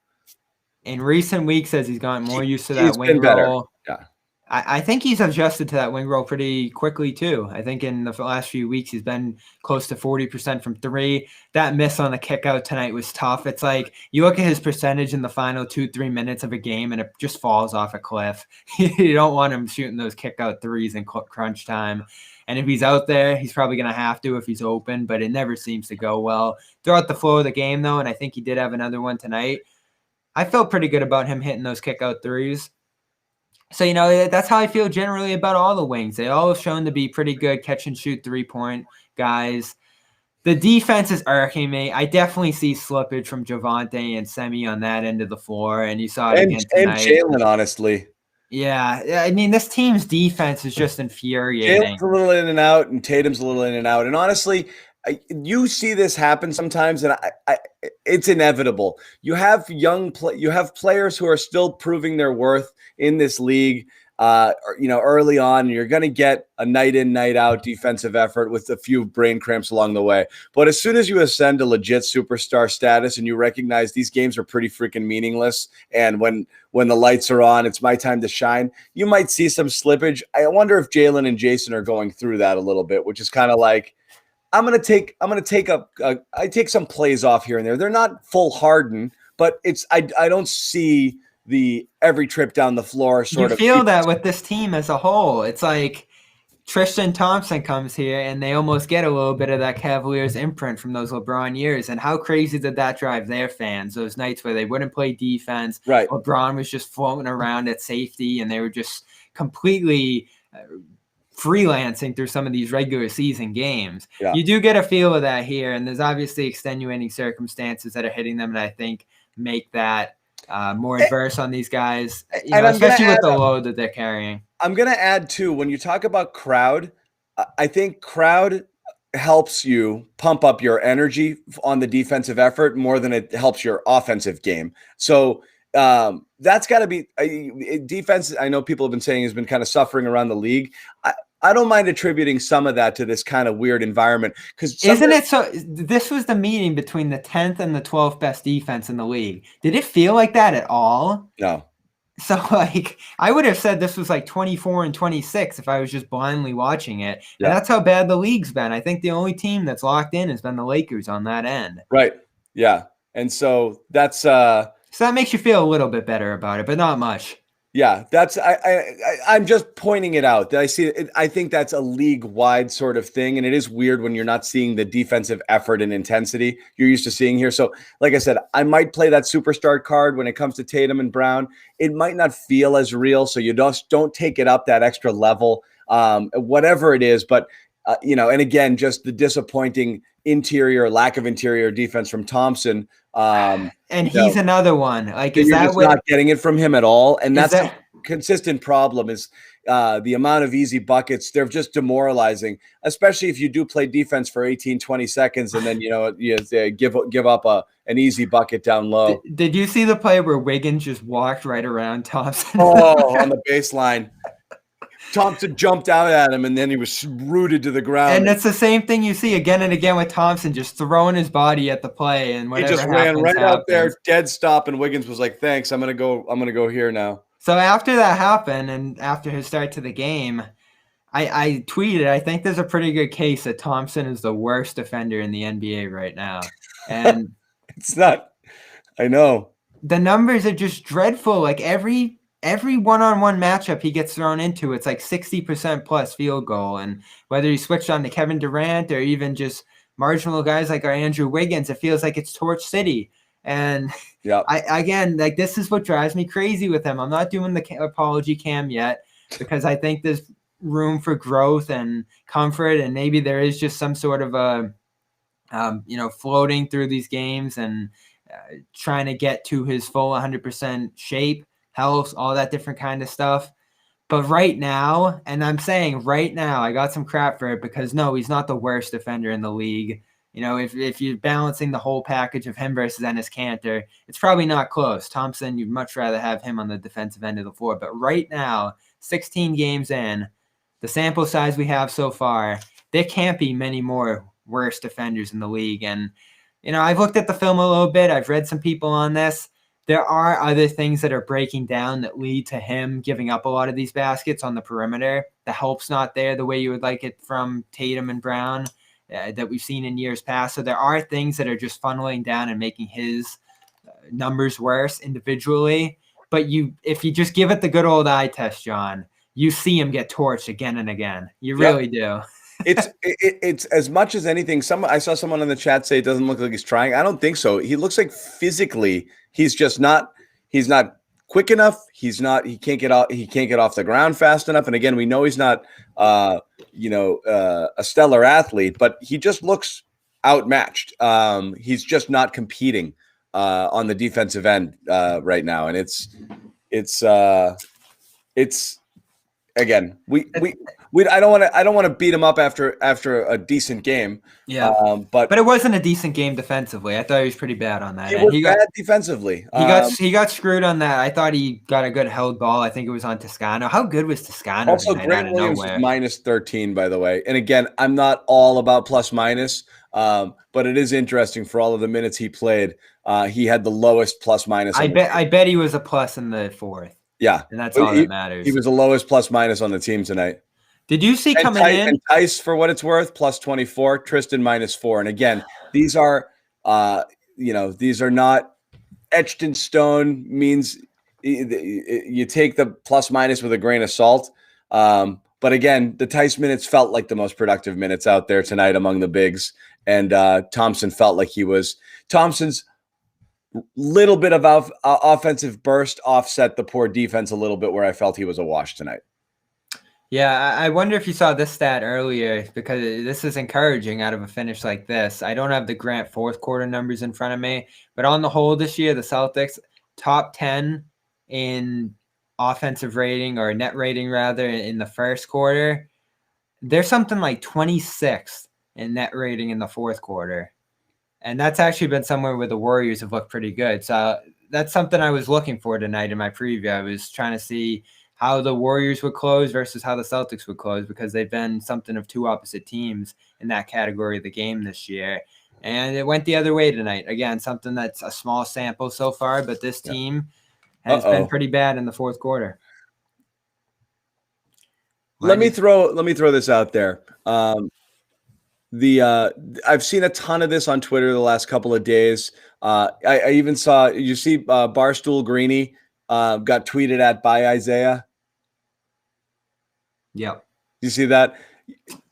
in recent weeks as he's gotten more used to that wing role. Yeah. I think he's adjusted to that wing role pretty quickly, too. I think in the last few weeks, he's been close to 40% from 3. That miss on the kick out tonight was tough. It's like you look at his percentage in the final 2-3 minutes of a game, and it just falls off a cliff. You don't want him shooting those kick out threes in crunch time. And if he's out there, he's probably going to have to if he's open, but it never seems to go well. Throughout the flow of the game, though, and I think he did have another one tonight, I felt pretty good about him hitting those kick out threes. So, you know, that's how I feel generally about all the wings. They all have shown to be pretty good catch and shoot 3-point guys. The defense is irking me. I definitely see slippage from Javonte and Semi on that end of the floor, and you saw it again tonight. And Jalen, honestly. Yeah, I mean, this team's defense is just infuriating. Jalen's a little in and out, and Tatum's a little in and out. And honestly, you see this happen sometimes, and it's inevitable. You have players who are still proving their worth in this league. Early on, you're going to get a night in, night out defensive effort with a few brain cramps along the way. But as soon as you ascend to legit superstar status and you recognize these games are pretty freaking meaningless, and when the lights are on, it's my time to shine, you might see some slippage. I wonder if Jalen and Jason are going through that a little bit, which is kind of like, I take some plays off here and there. They're not full Harden, but I don't see the every trip down the floor sort of. You feel that with this team as a whole. It's like Tristan Thompson comes here and they almost get a little bit of that Cavaliers imprint from those LeBron years. And how crazy did that drive their fans? Those nights where they wouldn't play defense. Right. LeBron was just floating around at safety and they were just completely freelancing through some of these regular season games. Yeah. You do get a feel of that here, and there's obviously extenuating circumstances that are hitting them, and I think make that more adverse on these guys, especially with the load that they're carrying. I'm going to add, too, when you talk about crowd, I think crowd helps you pump up your energy on the defensive effort more than it helps your offensive game. So that's got to be defense. I know people have been saying has been kind of suffering around the league. I don't mind attributing some of that to this kind of weird environment. Because isn't it so? This was the meeting between the 10th and the 12th best defense in the league. Did it feel like that at all? No. So, I would have said this was like 24 and 26 if I was just blindly watching it. Yeah. And that's how bad the league's been. I think the only team that's locked in has been the Lakers on that end. Right. Yeah. And so that's so that makes you feel a little bit better about it, but not much. Yeah, I'm just pointing it out. I see it. I think that's a league-wide sort of thing, and it is weird when you're not seeing the defensive effort and intensity you're used to seeing here. So, like I said, I might play that superstar card when it comes to Tatum and Brown. It might not feel as real, so you don't take it up that extra level, whatever it is. But and again, just the disappointing lack of interior defense from Thompson. And he's another one. Like, is you're that just what not getting it from him at all? And that's that, a consistent problem is the amount of easy buckets. They're just demoralizing, especially if you do play defense for 18, 20 seconds and then, you give up an easy bucket down low. Did you see the play where Wiggins just walked right around Thompson? Oh, on the baseline. Thompson jumped out at him, and then he was rooted to the ground. And it's the same thing you see again and again with Thompson, just throwing his body at the play, and whatever he just ran right out there, dead stop, and Wiggins was like, "Thanks, I'm gonna go here now." So after that happened, and after his start to the game, I tweeted, I think there's a pretty good case that Thompson is the worst defender in the NBA right now, and it's not. I know the numbers are just dreadful. Like every one-on-one matchup he gets thrown into, it's like 60% plus field goal. And whether he switched on to Kevin Durant or even just marginal guys like our Andrew Wiggins, it feels like it's Torch City. And yeah, again, like this is what drives me crazy with him. I'm not doing the apology cam yet because I think there's room for growth and comfort, and maybe there is just some sort of a floating through these games and trying to get to his full 100% shape, health, all that different kind of stuff. But right now, and I'm saying right now, I got some crap for it because no, he's not the worst defender in the league. If you're balancing the whole package of him versus Enes Kanter, it's probably not close. Thompson, you'd much rather have him on the defensive end of the floor. But right now, 16 games in, the sample size we have so far, there can't be many more worse defenders in the league. And, I've looked at the film a little bit. I've read some people on this. There are other things that are breaking down that lead to him giving up a lot of these baskets on the perimeter. The help's not there the way you would like it from Tatum and Brown that we've seen in years past. So there are things that are just funneling down and making his numbers worse individually. But if you just give it the good old eye test, John, you see him get torched again and again. You really do. It's as much as anything. I saw someone in the chat say it doesn't look like he's trying. I don't think so. He looks like physically he's just not. He's not quick enough. He can't get off. He can't get off the ground fast enough. And again, we know he's not a stellar athlete, but he just looks outmatched. He's just not competing on the defensive end right now, and it's again I don't want to beat him up after a decent game. Yeah, but it wasn't a decent game defensively. I thought he was pretty bad on that. He got bad defensively. He got screwed on that. I thought he got a good held ball. I think it was on Toscano. How good was Toscano? Also, Grant Williams was -13, by the way. And again, I'm not all about plus minus, but it is interesting for all of the minutes he played. He had the lowest plus minus. I bet he was a plus in the fourth. Yeah, and that's all that matters. He was the lowest plus minus on the team tonight. Did you see coming in? And Tice, for what it's worth, plus 24. Tristan -4. And again, these are these are not etched in stone. Means you take the plus minus with a grain of salt. But again, the Tice minutes felt like the most productive minutes out there tonight among the bigs. And Thompson felt like he was. Thompson's little bit of offensive burst offset the poor defense a little bit, where I felt he was awash tonight. Yeah, I wonder if you saw this stat earlier, because this is encouraging out of a finish like this. I don't have the Grant fourth quarter numbers in front of me, but on the whole this year, the Celtics top 10 in offensive rating, or net rating rather, in the first quarter. They're something like 26th in net rating in the fourth quarter. And that's actually been somewhere where the Warriors have looked pretty good. So that's something I was looking for tonight in my preview. I was trying to see how the Warriors would close versus how the Celtics would close, because they've been something of two opposite teams in that category of the game this year. And it went the other way tonight. Again, something that's a small sample so far, but this team has been pretty bad in the fourth quarter. Let me throw this out there. I've seen a ton of this on Twitter the last couple of days. I even saw, you see Barstool Greeny got tweeted at by Isaiah. Yep. You see that?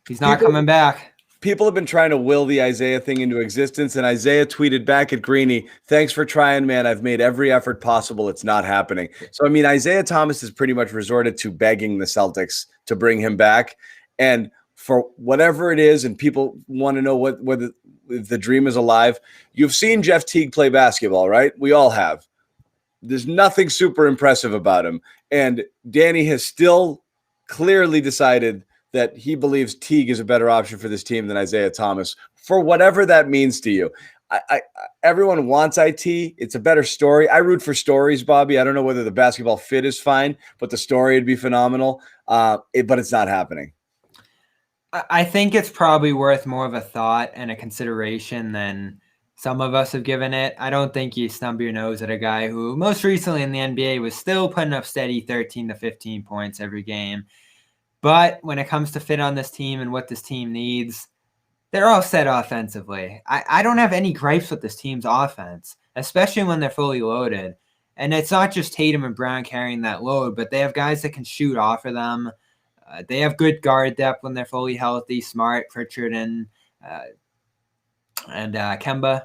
He's not coming back. People have been trying to will the Isaiah thing into existence, and Isaiah tweeted back at Greeny, "Thanks for trying, man. I've made every effort possible. It's not happening." So, I mean, Isaiah Thomas has pretty much resorted to begging the Celtics to bring him back. And for whatever it is, and people want to know whether the dream is alive, you've seen Jeff Teague play basketball, right? We all have. There's nothing super impressive about him. And Danny has still clearly decided that he believes Teague is a better option for this team than Isaiah Thomas, for whatever that means to you. Everyone wants IT. It's a better story. I root for stories, Bobby. I don't know whether the basketball fit is fine, but the story would be phenomenal. But it's not happening. I think it's probably worth more of a thought and a consideration than some of us have given it. I don't think you snub your nose at a guy who most recently in the NBA was still putting up steady 13 to 15 points every game. But when it comes to fit on this team and what this team needs, they're all set offensively. I don't have any gripes with this team's offense, especially when they're fully loaded. And it's not just Tatum and Brown carrying that load, but they have guys that can shoot off of them. They have good guard depth when they're fully healthy. Smart, Pritchard, and Kemba.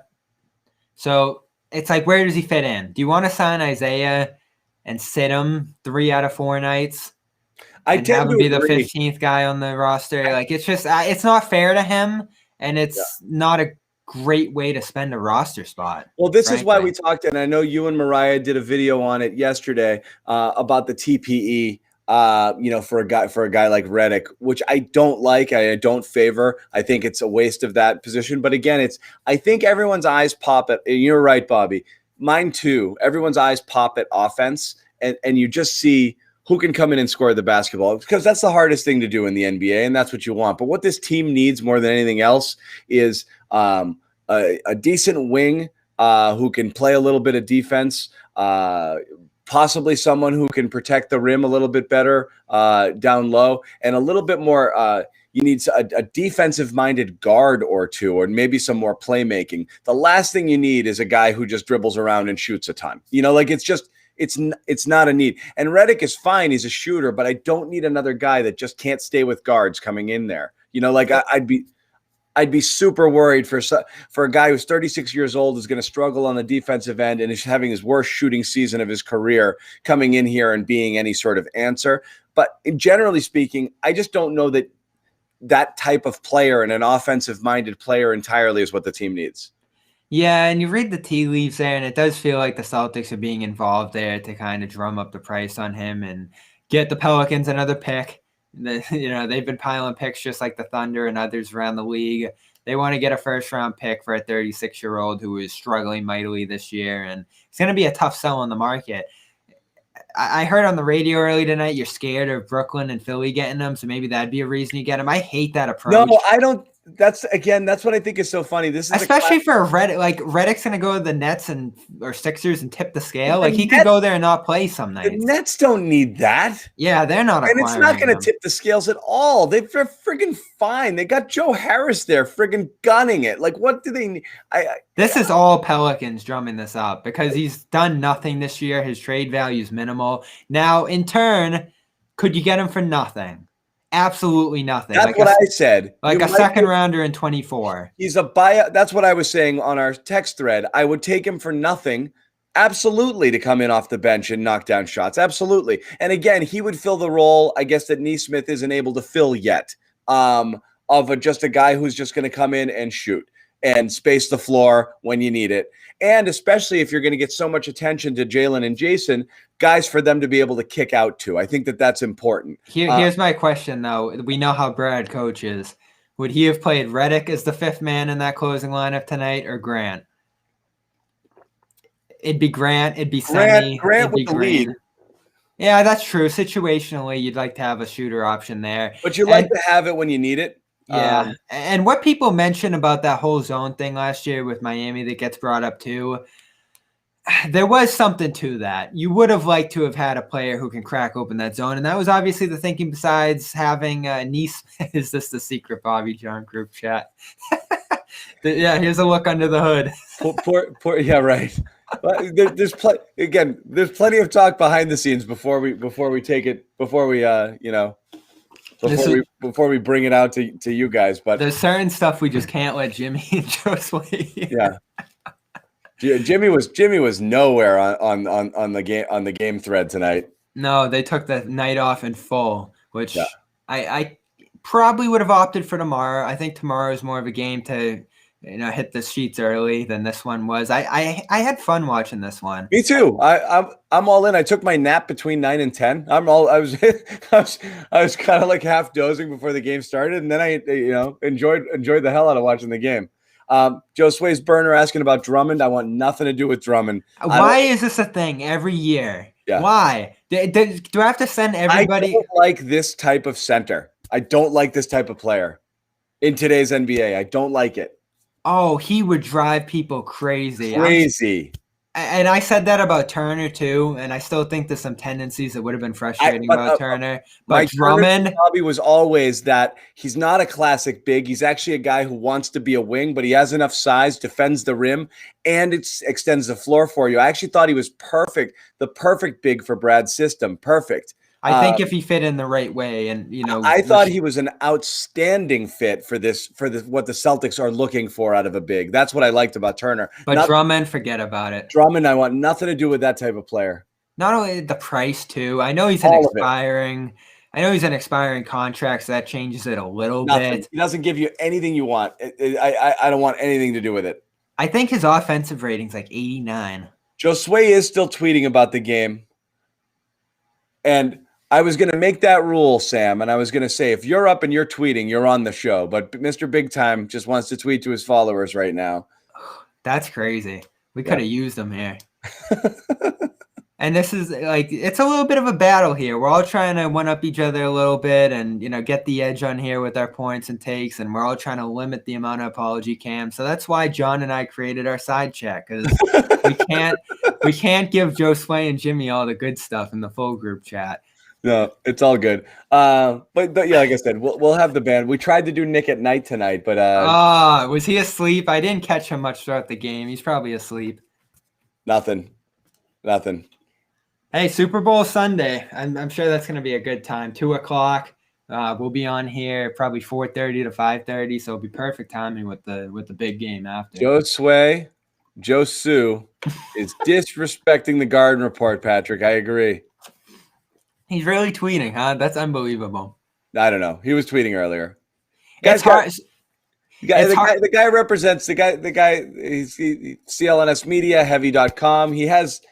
So it's like, where does he fit in? Do you want to sign Isaiah and sit him 3 out of 4 nights? And have him be the 15th guy on the roster. Like, it's just, it's not fair to him, and it's not a great way to spend a roster spot. Well, this is why we talked, and I know you and Mariah did a video on it yesterday about the TPE. For a guy like Redick, which I don't like, I don't favor. I think it's a waste of that position. But again, I think everyone's eyes pop at. And you're right, Bobby. Mine too. Everyone's eyes pop at offense, and you just see who can come in and score the basketball, because that's the hardest thing to do in the NBA, and that's what you want. But what this team needs more than anything else is a decent wing who can play a little bit of defense, possibly someone who can protect the rim a little bit better down low, and a little bit more you need a defensive-minded guard or two, or maybe some more playmaking. The last thing you need is a guy who just dribbles around and shoots a ton. It's not a need. And Redick is fine. He's a shooter, but I don't need another guy that just can't stay with guards coming in there. I'd be super worried for a guy who's 36 years old, is going to struggle on the defensive end and is having his worst shooting season of his career, coming in here and being any sort of answer. But generally speaking, I just don't know that type of player and an offensive-minded player entirely is what the team needs. Yeah, and you read the tea leaves there, and it does feel like the Celtics are being involved there to kind of drum up the price on him and get the Pelicans another pick. They've been piling picks just like the Thunder and others around the league. They want to get a first-round pick for a 36-year-old who is struggling mightily this year, and it's going to be a tough sell on the market. I heard on the radio early tonight you're scared of Brooklyn and Philly getting them, so maybe that'd be a reason you get him. I hate that approach. No, I don't. That's what I think is so funny. This is especially for Redick. Like, Redick's going to go to the Nets or Sixers and tip the scale. Like, he could go there and not play some nights. The Nets don't need that. Yeah, they're not. And it's not going to tip the scales at all. They're friggin' fine. They got Joe Harris there friggin' gunning it. Like, what do they need? This is all Pelicans drumming this up because he's done nothing this year. His trade value is minimal. Now, in turn, could you get him for nothing? Absolutely nothing. That's what I said. Like a second rounder in 24. He's a buyout. That's what I was saying on our text thread. I would take him for nothing. Absolutely, to come in off the bench and knock down shots. Absolutely. And again, he would fill the role, I guess, that Nesmith isn't able to fill yet, of just a guy who's just going to come in and shoot and space the floor when you need it. And especially if you're going to get so much attention to Jalen and Jason, guys for them to be able to kick out to. I think that's important. Here's my question, though. We know how Brad coaches. Would he have played Redick as the 5th man in that closing lineup tonight, or Grant? It'd be Grant. It'd be Semi. Grant with the lead. Yeah, that's true. Situationally, you'd like to have a shooter option there. But you like to have it when you need it. Yeah, and what people mention about that whole zone thing last year with Miami that gets brought up too, there was something to that. You would have liked to have had a player who can crack open that zone, and that was obviously the thinking besides having Nesmith. Is this the secret Bobby John group chat? Yeah, here's a look under the hood. Poor, yeah, right. But there's plenty of talk behind the scenes before we take it before we before we bring it out to you guys. But there's certain stuff we just can't let Jimmy and Josue hear. Yeah, Jimmy was nowhere on the game thread tonight. No, they took the night off in full, which I probably would have opted for tomorrow. I think tomorrow is more of a game to hit the sheets early than this one was. I had fun watching this one. Me too. I'm all in. I took my nap between 9 and 10. I was kind of like half dozing before the game started, and then I enjoyed the hell out of watching the game. Josue's burner asking about Drummond. I want nothing to do with Drummond. Why is this a thing every year? Yeah. Why? Do I have to send everybody? I don't like this type of center. I don't like this type of player in today's NBA. I don't like it. Oh, he would drive people crazy. And I said that about Turner too, and I still think there's some tendencies that would have been frustrating about Turner. But Drummond, hobby was always that he's not a classic big. He's actually a guy who wants to be a wing, but he has enough size, defends the rim, and it extends the floor for you. I actually thought he was perfect, the perfect big for Brad's system. Perfect. I think if he fit in the right way, and I thought he was an outstanding fit for what the Celtics are looking for out of a big. That's what I liked about Turner. But Drummond, forget about it. Drummond, I want nothing to do with that type of player. Not only the price too. I know he's an expiring contract, so that changes it a little bit. He doesn't give you anything you want. I don't want anything to do with it. I think his offensive rating's like 89. Josue is still tweeting about the game, and I was going to make that rule, Sam, and I was going to say, if you're up and you're tweeting, you're on the show. But Mr. Big Time just wants to tweet to his followers right now. That's crazy. We could have used him here. And this is it's a little bit of a battle here. We're all trying to one-up each other a little bit and, get the edge on here with our points and takes. And we're all trying to limit the amount of apology cams. So that's why John and I created our side chat, because we can't give Josue and Jimmy all the good stuff in the full group chat. No, it's all good. But yeah, like I said, we'll have the band. We tried to do Nick at night tonight, but was he asleep? I didn't catch him much throughout the game. He's probably asleep. Nothing. Hey, Super Bowl Sunday. I'm sure that's going to be a good time. 2:00. We'll be on here probably 4:30 to 5:30, so it'll be perfect timing with the big game after. Josue is disrespecting the Garden Report, Patrick. I agree. He's really tweeting, huh? That's unbelievable. I don't know. He was tweeting earlier. It's hard. The guy represents the guy. He's CLNS Media, heavy.com. He has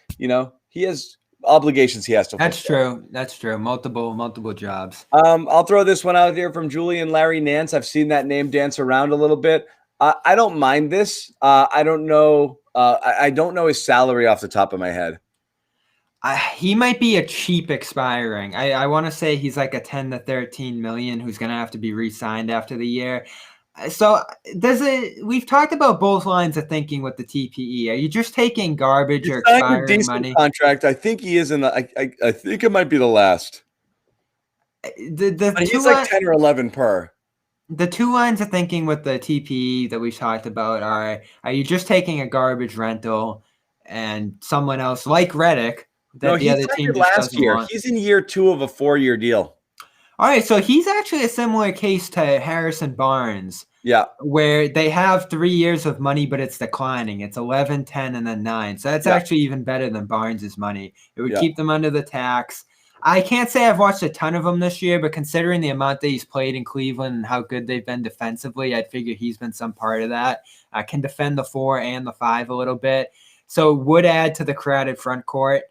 obligations he has to fulfill. That's true. Multiple jobs. I'll throw this one out here from Julian Larry Nance. I've seen that name dance around a little bit. I don't mind this. I don't know. I don't know his salary off the top of my head. He might be a cheap expiring. I want to say he's like a 10 to 13 million who's going to have to be re-signed after the year. So we've talked about both lines of thinking with the TPE. Are you just taking garbage or expiring money? Contract. I think he is in the. I think it might be the last. He's like 10 or 11 per. The two lines of thinking with the TPE that we've talked about are you just taking a garbage rental and someone else like Redick? The other team last year. Want. He's in year 2 of a 4-year deal. All right, so he's actually a similar case to Harrison Barnes. Yeah. Where they have 3 years of money, but it's declining. It's 11, 10, and then 9. So that's actually even better than Barnes's money. It would keep them under the tax. I can't say I've watched a ton of him this year, but considering the amount that he's played in Cleveland and how good they've been defensively, I'd figure he's been some part of that. Can defend the 4 and the 5 a little bit. So would add to the crowded front court.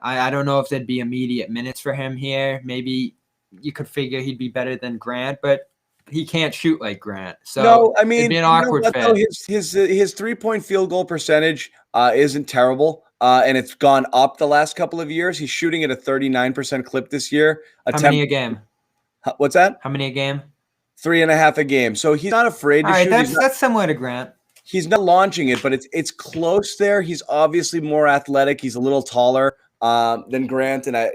I don't know if there'd be immediate minutes for him here. Maybe you could figure he'd be better than Grant, but he can't shoot like Grant. So no, I mean, it'd be an awkward fit. Though, his 3-point field goal percentage isn't terrible, and it's gone up the last couple of years. He's shooting at a 39% clip this year. How many a game? What's that? How many a game? 3.5 a game. So he's not afraid to shoot. That's similar to Grant. He's not launching it, but it's close there. He's obviously more athletic. He's a little taller than Grant, and I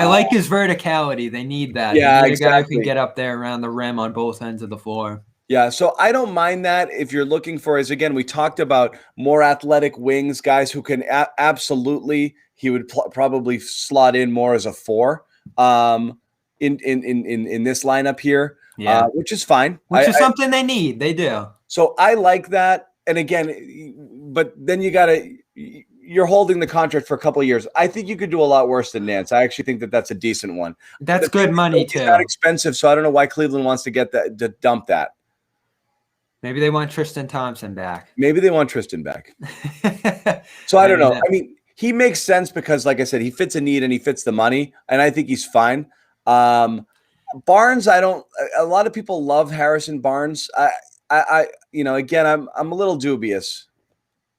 like his verticality. They need that. Yeah, they need exactly. A guy who can get up there around the rim on both ends of the floor. Yeah, so I don't mind that if you're looking for, as again, we talked about more athletic wings, guys who can absolutely, he would probably slot in more as a 4 in this lineup here, which is fine. Which is something they need. They do. So I like that. And again, but then you're holding the contract for a couple of years. I think you could do a lot worse than Nance. I actually think that that's a decent one. That's good money too. It's not expensive, so I don't know why Cleveland wants to dump that. Maybe they want Tristan Thompson back. Maybe they want Tristan back. So I don't know. I mean, he makes sense because, like I said, he fits a need and he fits the money, and I think he's fine. Barnes, a lot of people love Harrison Barnes. Again, I'm a little dubious.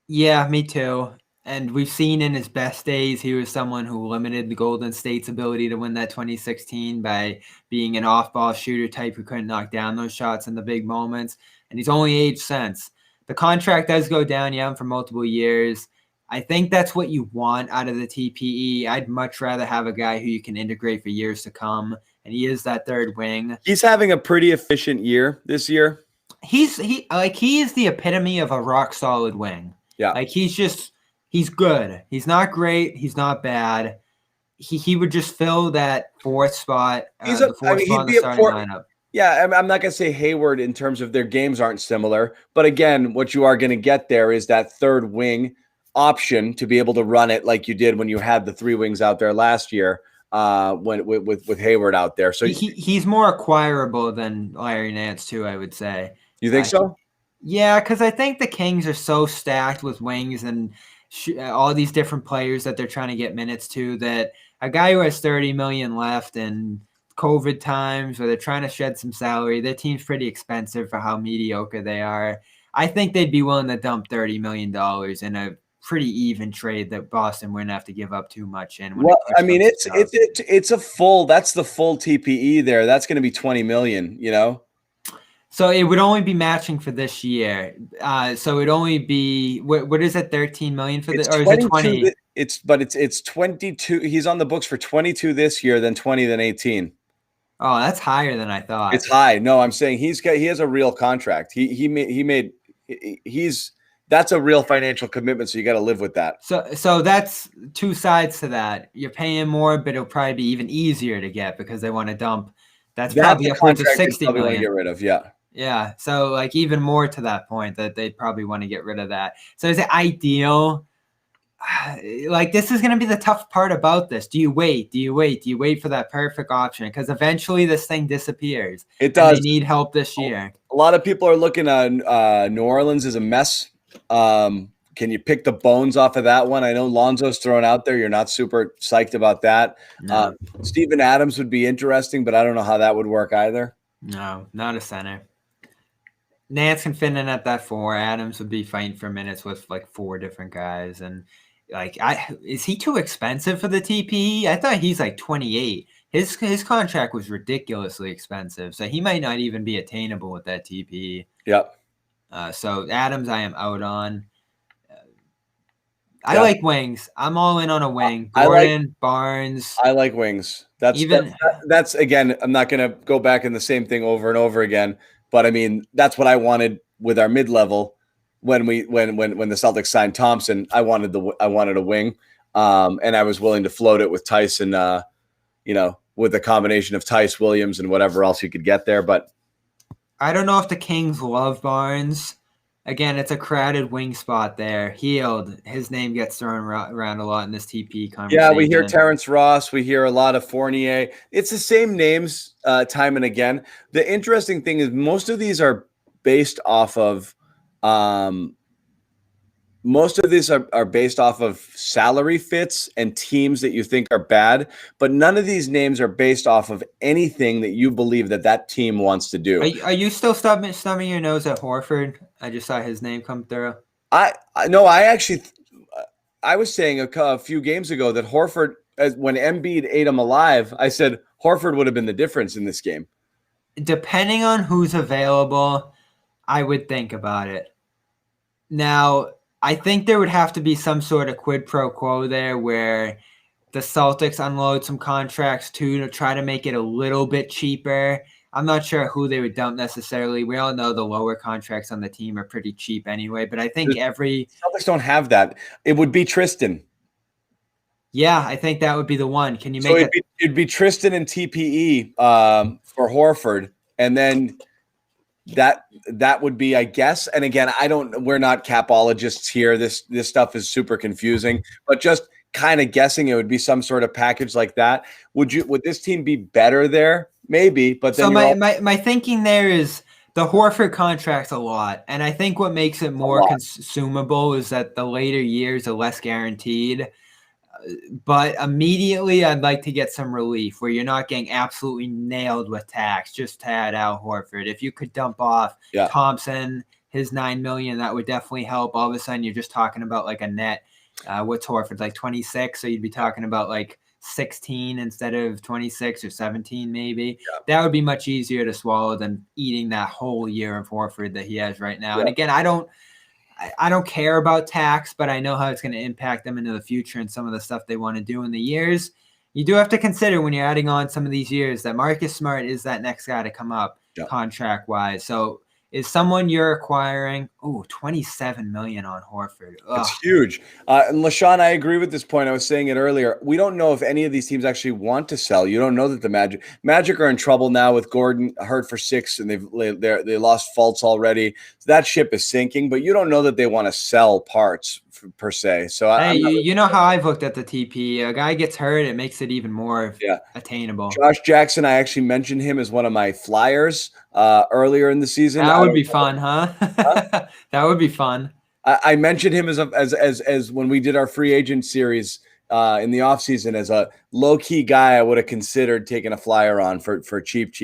Yeah, me too. And we've seen in his best days, he was someone who limited the Golden State's ability to win that 2016 by being an off-ball shooter type who couldn't knock down those shots in the big moments. And he's only aged since. The contract does go down, for multiple years. I think that's what you want out of the TPE. I'd much rather have a guy who you can integrate for years to come. And he is that third wing. He's having a pretty efficient year this year. He is the epitome of a rock solid wing. Yeah. He's good. He's not great. He's not bad. He would just fill that fourth spot. He'd be a lineup. Yeah, I'm not going to say Hayward in terms of their games aren't similar. But again, what you are going to get there is that third wing option to be able to run it like you did when you had the 3 wings out there last year with Hayward out there. So he's more acquirable than Larry Nance too, I would say. You think so? Yeah, because I think the Kings are so stacked with wings and all these different players that they're trying to get minutes to that a guy who has $30 million left and COVID times where they're trying to shed some salary, their team's pretty expensive for how mediocre they are. I think they'd be willing to dump $30 million in a pretty even trade that Boston wouldn't have to give up too much in. Well, I mean, it's a full, that's the full TPE there. That's going to be 20 million, So it would only be matching for this year. So it'd only be what is it, 13 million for this, or is it 20? It's 22. He's on the books for 22 this year, then 20, then 18. Oh, that's higher than I thought. It's high. No, I'm saying he has a real contract. That's a real financial commitment. So you got to live with that. So that's two sides to that. You're paying more, but it'll probably be even easier to get because they want to dump. That's probably upwards of 60 million. Want to get rid of, yeah. Yeah. So like even more to that point that they probably want to get rid of that. So is it ideal? Like this is going to be the tough part about this. Do you wait? Do you wait for that perfect option? Because eventually this thing disappears. It does. They need help this year. A lot of people are looking at New Orleans as a mess. Can you pick the bones off of that one? I know Lonzo's thrown out there. You're not super psyched about that. No. Steven Adams would be interesting, but I don't know how that would work either. No, not a center. Nance can fit in at that 4. Adams would be fighting for minutes with like 4 different guys. And is he too expensive for the TPE? I thought he's like 28. His contract was ridiculously expensive, so he might not even be attainable with that TPE. Yep. So Adams, I am out on. I like wings. I'm all in on a wing. Gordon, Barnes. I like wings. That's again. I'm not going to go back in the same thing over and over again. But I mean, that's what I wanted with our mid-level when the Celtics signed Thompson. I wanted a wing, and I was willing to float it with Tyson. With a combination of Tice, Williams, and whatever else you could get there. But I don't know if the Kings love Barnes. Again, it's a crowded wing spot there. Healed. His name gets thrown around a lot in this TP conversation. Yeah, we hear Terrence Ross. We hear a lot of Fournier. It's the same names time and again. The interesting thing is most of these are based off of salary fits and teams that you think are bad, but none of these names are based off of anything that you believe that team wants to do. Are you still stubbing your nose at Horford? I just saw his name come through. I was saying a few games ago that Horford, when Embiid ate him alive, I said Horford would have been the difference in this game. Depending on who's available, I would think about it. Now, I think there would have to be some sort of quid pro quo there where the Celtics unload some contracts too to try to make it a little bit cheaper. I'm not sure who they would dump necessarily. We all know the lower contracts on the team are pretty cheap anyway, but I think The Celtics don't have that. It would be Tristan. Yeah, I think that would be the one. Can you So make it'd be Tristan and TPE for Horford, and then that would be, I guess. And again, we're not capologists here. This stuff is super confusing, but just kind of guessing it would be some sort of package like that. Would this team be better there? Maybe, but then my thinking there is the Horford contract's a lot, and I think what makes it more consumable is that the later years are less guaranteed. But immediately, I'd like to get some relief where you're not getting absolutely nailed with tax. Just to add Al Horford, if you could dump off Thompson, his $9 million, that would definitely help. All of a sudden, you're just talking about like a net. What's Horford, like 26? So you'd be talking about like 16 instead of 26 or 17 maybe. That would be much easier to swallow than eating that whole year of Horford that he has right now. And again, I don't care about tax, but I know how it's going to impact them into the future and some of the stuff they want to do in the years. You do have to consider when you're adding on some of these years that Marcus Smart is that next guy to come up contract-wise. So is someone you're acquiring, $27 million on Horford. Ugh. It's huge. And LaShawn, I agree with this point. I was saying it earlier. We don't know if any of these teams actually want to sell. You don't know that the Magic are in trouble now with Gordon hurt for 6, and they lost Fultz already. So that ship is sinking, but you don't know that they want to sell parts per se. So hey, you know how I've looked at the TP. A guy gets hurt, it makes it even more attainable. Josh Jackson, I actually mentioned him as one of my flyers earlier in the season. That would be fun, huh? That would be fun. I mentioned him as when we did our free agent series in the offseason as a low-key guy I would have considered taking a flyer on for cheap.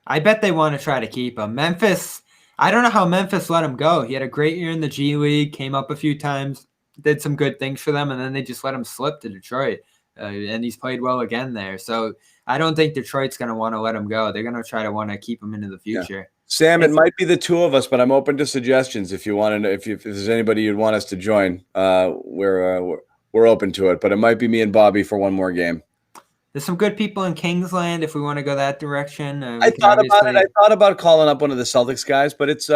I bet they want to try to keep him. Memphis, I don't know how Memphis let him go. He had a great year in the G League, came up a few times, did some good things for them, and then they just let him slip to Detroit. And he's played well again there. So I don't think Detroit's going to want to let him go. They're going to try to want to keep him into the future. Yeah. Sam, it might be the two of us, but I'm open to suggestions. If you want to, if there's anybody you'd want us to join, we're open to it. But it might be me and Bobby for one more game. There's some good people in Kingsland if we want to go that direction. I thought about it. I thought about calling up one of the Celtics guys, but it's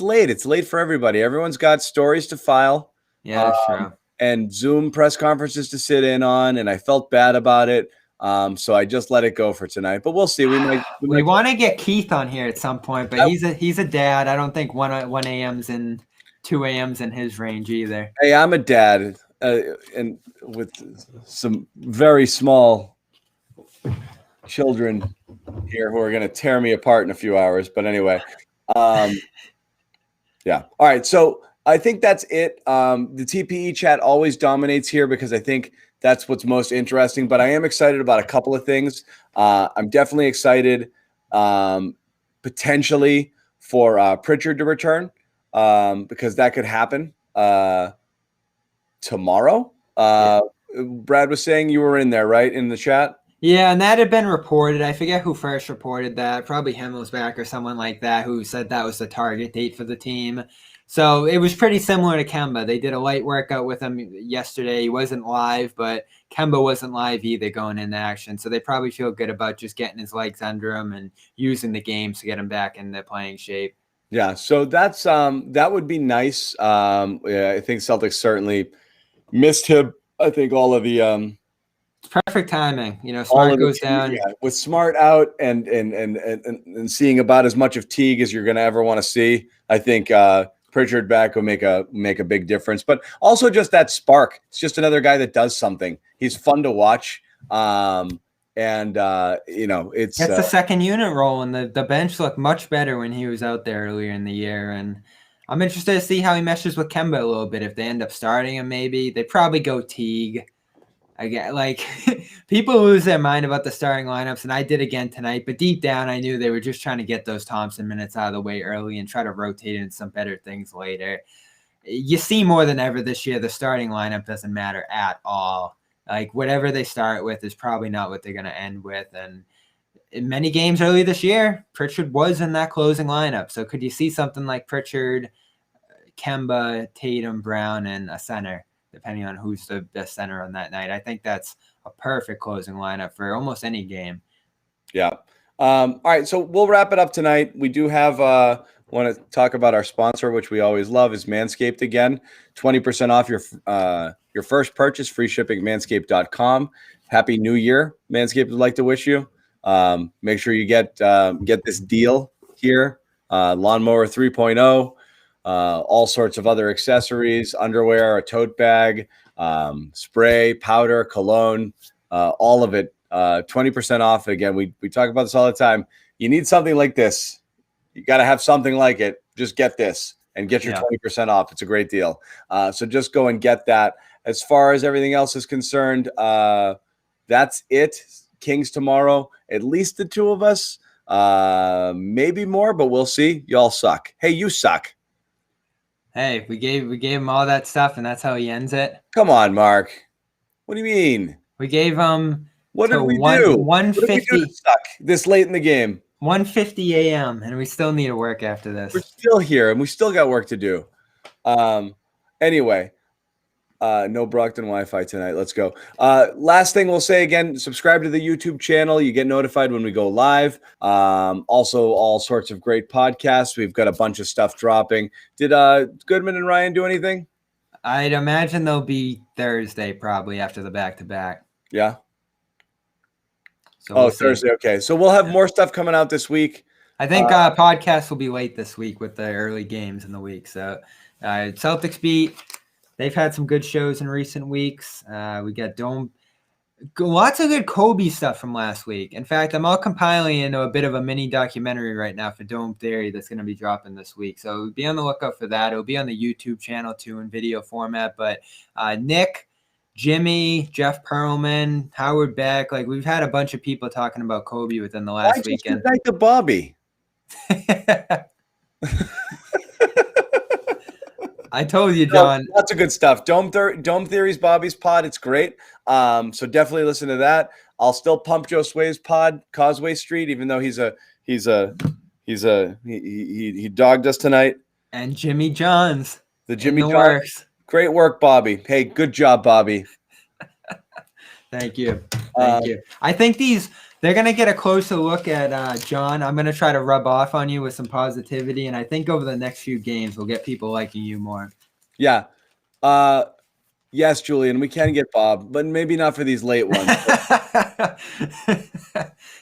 late. It's late for everybody. Everyone's got stories to file. Yeah, that's true. And Zoom press conferences to sit in on, and I felt bad about it. So I just let it go for tonight, but we'll see. We want to get Keith on here at some point, but he's a dad. I don't think 1 a.m.'s and 2 a.m.'s in his range either. Hey, I'm a dad, and with some very small children here who are going to tear me apart in a few hours. But anyway, yeah. All right. So I think that's it. The TPE chat always dominates here because I think that's what's most interesting, but I am excited about a couple of things. I'm definitely excited potentially for Pritchard to return because that could happen tomorrow. Brad was saying you were in there, right, in the chat? Yeah, and that had been reported. I forget who first reported that. Probably Himmelsback or someone like that who said that was the target date for the team. So it was pretty similar to Kemba. They did a light workout with him yesterday. He wasn't live, but Kemba wasn't live either going into action. So they probably feel good about just getting his legs under him and using the games to get him back in the playing shape. Yeah, so that's that would be nice. Yeah, I think Celtics certainly missed him. I think all of the it's perfect timing. You know, Smart goes down. Yeah, with Smart out and seeing about as much of Teague as you're going to ever want to see. I think Pritchard back will make a big difference, but also just that spark. It's just another guy that does something. He's fun to watch, and you know, it's the second unit role, and the bench looked much better when he was out there earlier in the year. And I'm interested to see how he meshes with Kemba a little bit. If they end up starting him, maybe they probably go Teague. Again, like people lose their mind about the starting lineups, and I did again tonight. But deep down, I knew they were just trying to get those Thompson minutes out of the way early and try to rotate into some better things later. You see more than ever this year, the starting lineup doesn't matter at all. Like whatever they start with is probably not what they're going to end with. And in many games early this year, Pritchard was in that closing lineup. So could you see something like Pritchard, Kemba, Tatum, Brown, and a center? Depending on who's the best center on that night. I think that's a perfect closing lineup for almost any game. Yeah. All right, so we'll wrap it up tonight. We do have want to talk about our sponsor, which we always love, is Manscaped again. 20% off your first purchase, free shipping, manscaped.com. Happy New Year. Manscaped would like to wish you. Make sure you get this deal here. Lawnmower 3.0, all sorts of other accessories, underwear, a tote bag, spray, powder, cologne, all of it. 20% off. Again, we talk about this all the time. You need something like this. You got to have something like it. Just get this and get your 20% off. It's a great deal. So just go and get that. As far as everything else is concerned, that's it. Kings tomorrow. At least the two of us. Maybe more, but we'll see. Y'all suck. Hey, you suck. Hey, we gave him all that stuff, and that's how he ends it. Come on, Mark. What do you mean? We gave him. What did we do? 150. What did we do to suck this late in the game? 1:50 a.m. and we still need to work after this. We're still here, and we still got work to do. Anyway, no Brockton Wi-Fi tonight. Let's go. Last thing we'll say again, subscribe to the YouTube channel. You get notified when we go live. Also, all sorts of great podcasts. We've got a bunch of stuff dropping. Did Goodman and Ryan do anything? I'd imagine they'll be Thursday probably after the back-to-back. Yeah. So we'll see. Thursday. Okay. So we'll have more stuff coming out this week. I think podcasts will be late this week with the early games in the week. So Celtics beat. They've had some good shows in recent weeks. We got lots of good Kobe stuff from last week. In fact, I'm all compiling into a bit of a mini documentary right now for Dome Theory that's going to be dropping this week. So be on the lookout for that. It'll be on the YouTube channel too in video format. But Nick, Jimmy, Jeff Perlman, Howard Beck, like we've had a bunch of people talking about Kobe within the last weekend. Thank the Bobby. I told you, John. Lots of good stuff. Dome Theory's Bobby's pod. It's great. So definitely listen to that. I'll still pump Joe Sway's pod, Causeway Street, even though he dogged us tonight. And Jimmy Johns. The Jimmy Johns. Great work, Bobby. Hey, good job, Bobby. Thank you. Thank you. I think they're going to get a closer look at John. I'm going to try to rub off on you with some positivity, and I think over the next few games we'll get people liking you more. Yeah. Yes, Julian, we can get Bob, but maybe not for these late ones.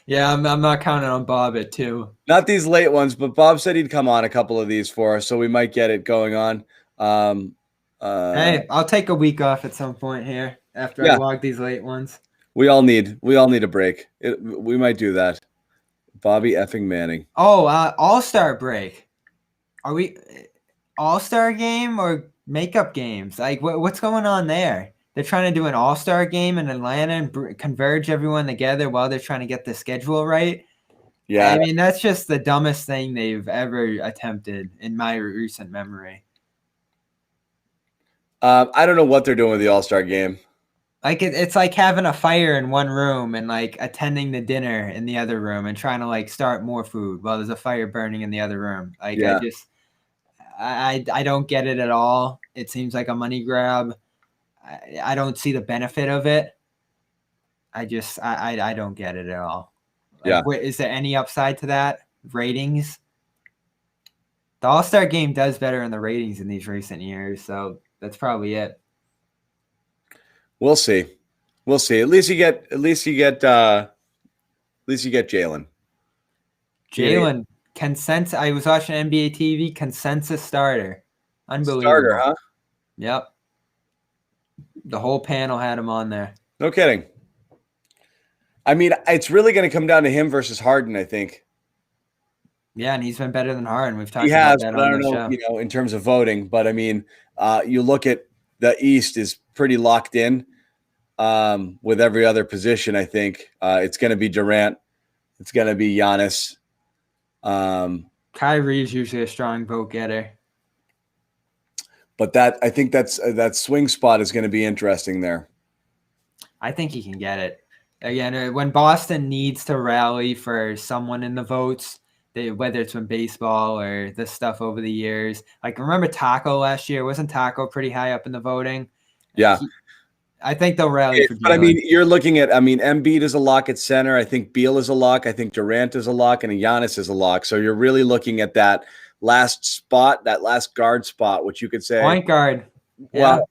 Yeah, I'm not counting on Bob at 2. Not these late ones, but Bob said he'd come on a couple of these for us, so we might get it going on. Hey, I'll take a week off at some point here after I log these late ones. We all need a break. We might do that. Bobby effing Manning. Oh, All-Star break. Are we All-Star game or makeup games? Like what's going on there? They're trying to do an All-Star game in Atlanta and converge everyone together while they're trying to get the schedule right. Yeah. I mean, that's just the dumbest thing they've ever attempted in my recent memory. I don't know what they're doing with the All-Star game. Like it's like having a fire in one room and like attending the dinner in the other room and trying to like start more food while there's a fire burning in the other room. Like I don't get it at all. It seems like a money grab. I don't see the benefit of it. I don't get it at all. Like, is there any upside to that? Ratings? The All-Star game does better in the ratings in these recent years, so that's probably it. We'll see. At least you get Jalen. Jalen, consensus. I was watching NBA TV. Consensus starter. Unbelievable. Starter, huh? Yep. The whole panel had him on there. No kidding. I mean, it's really going to come down to him versus Harden, I think. Yeah, and he's been better than Harden. We've talked about that on the show. You know, in terms of voting, but I mean, you look at the East is pretty locked in with every other position. I think it's going to be Durant. It's going to be Giannis. Kyrie's usually a strong vote getter. But I think that swing spot is going to be interesting there. I think he can get it. Again, when Boston needs to rally for someone in the votes, whether it's in baseball or this stuff over the years. Like, remember Taco last year? Wasn't Taco pretty high up in the voting? Yeah. I think they'll rally for Jalen. But I mean, you're looking at, Embiid is a lock at center. I think Beal is a lock. I think Durant is a lock, and Giannis is a lock. So you're really looking at that last spot, that last guard spot, which you could say point guard. Well,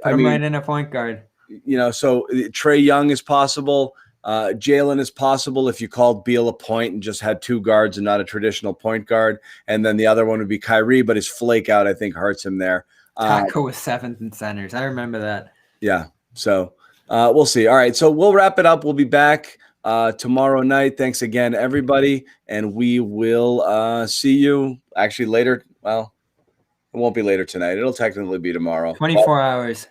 Put him right in a point guard. So Trae Young is possible. Jalen is possible if you called Beal a point and just had two guards and not a traditional point guard. And then the other one would be Kyrie, but his flake out, I think, hurts him there. Taco was seventh in centers. I remember that. Yeah. So we'll see. All right. So we'll wrap it up. We'll be back tomorrow night. Thanks again, everybody. And we will see you actually later. Well, it won't be later tonight. It'll technically be tomorrow. 24 hours.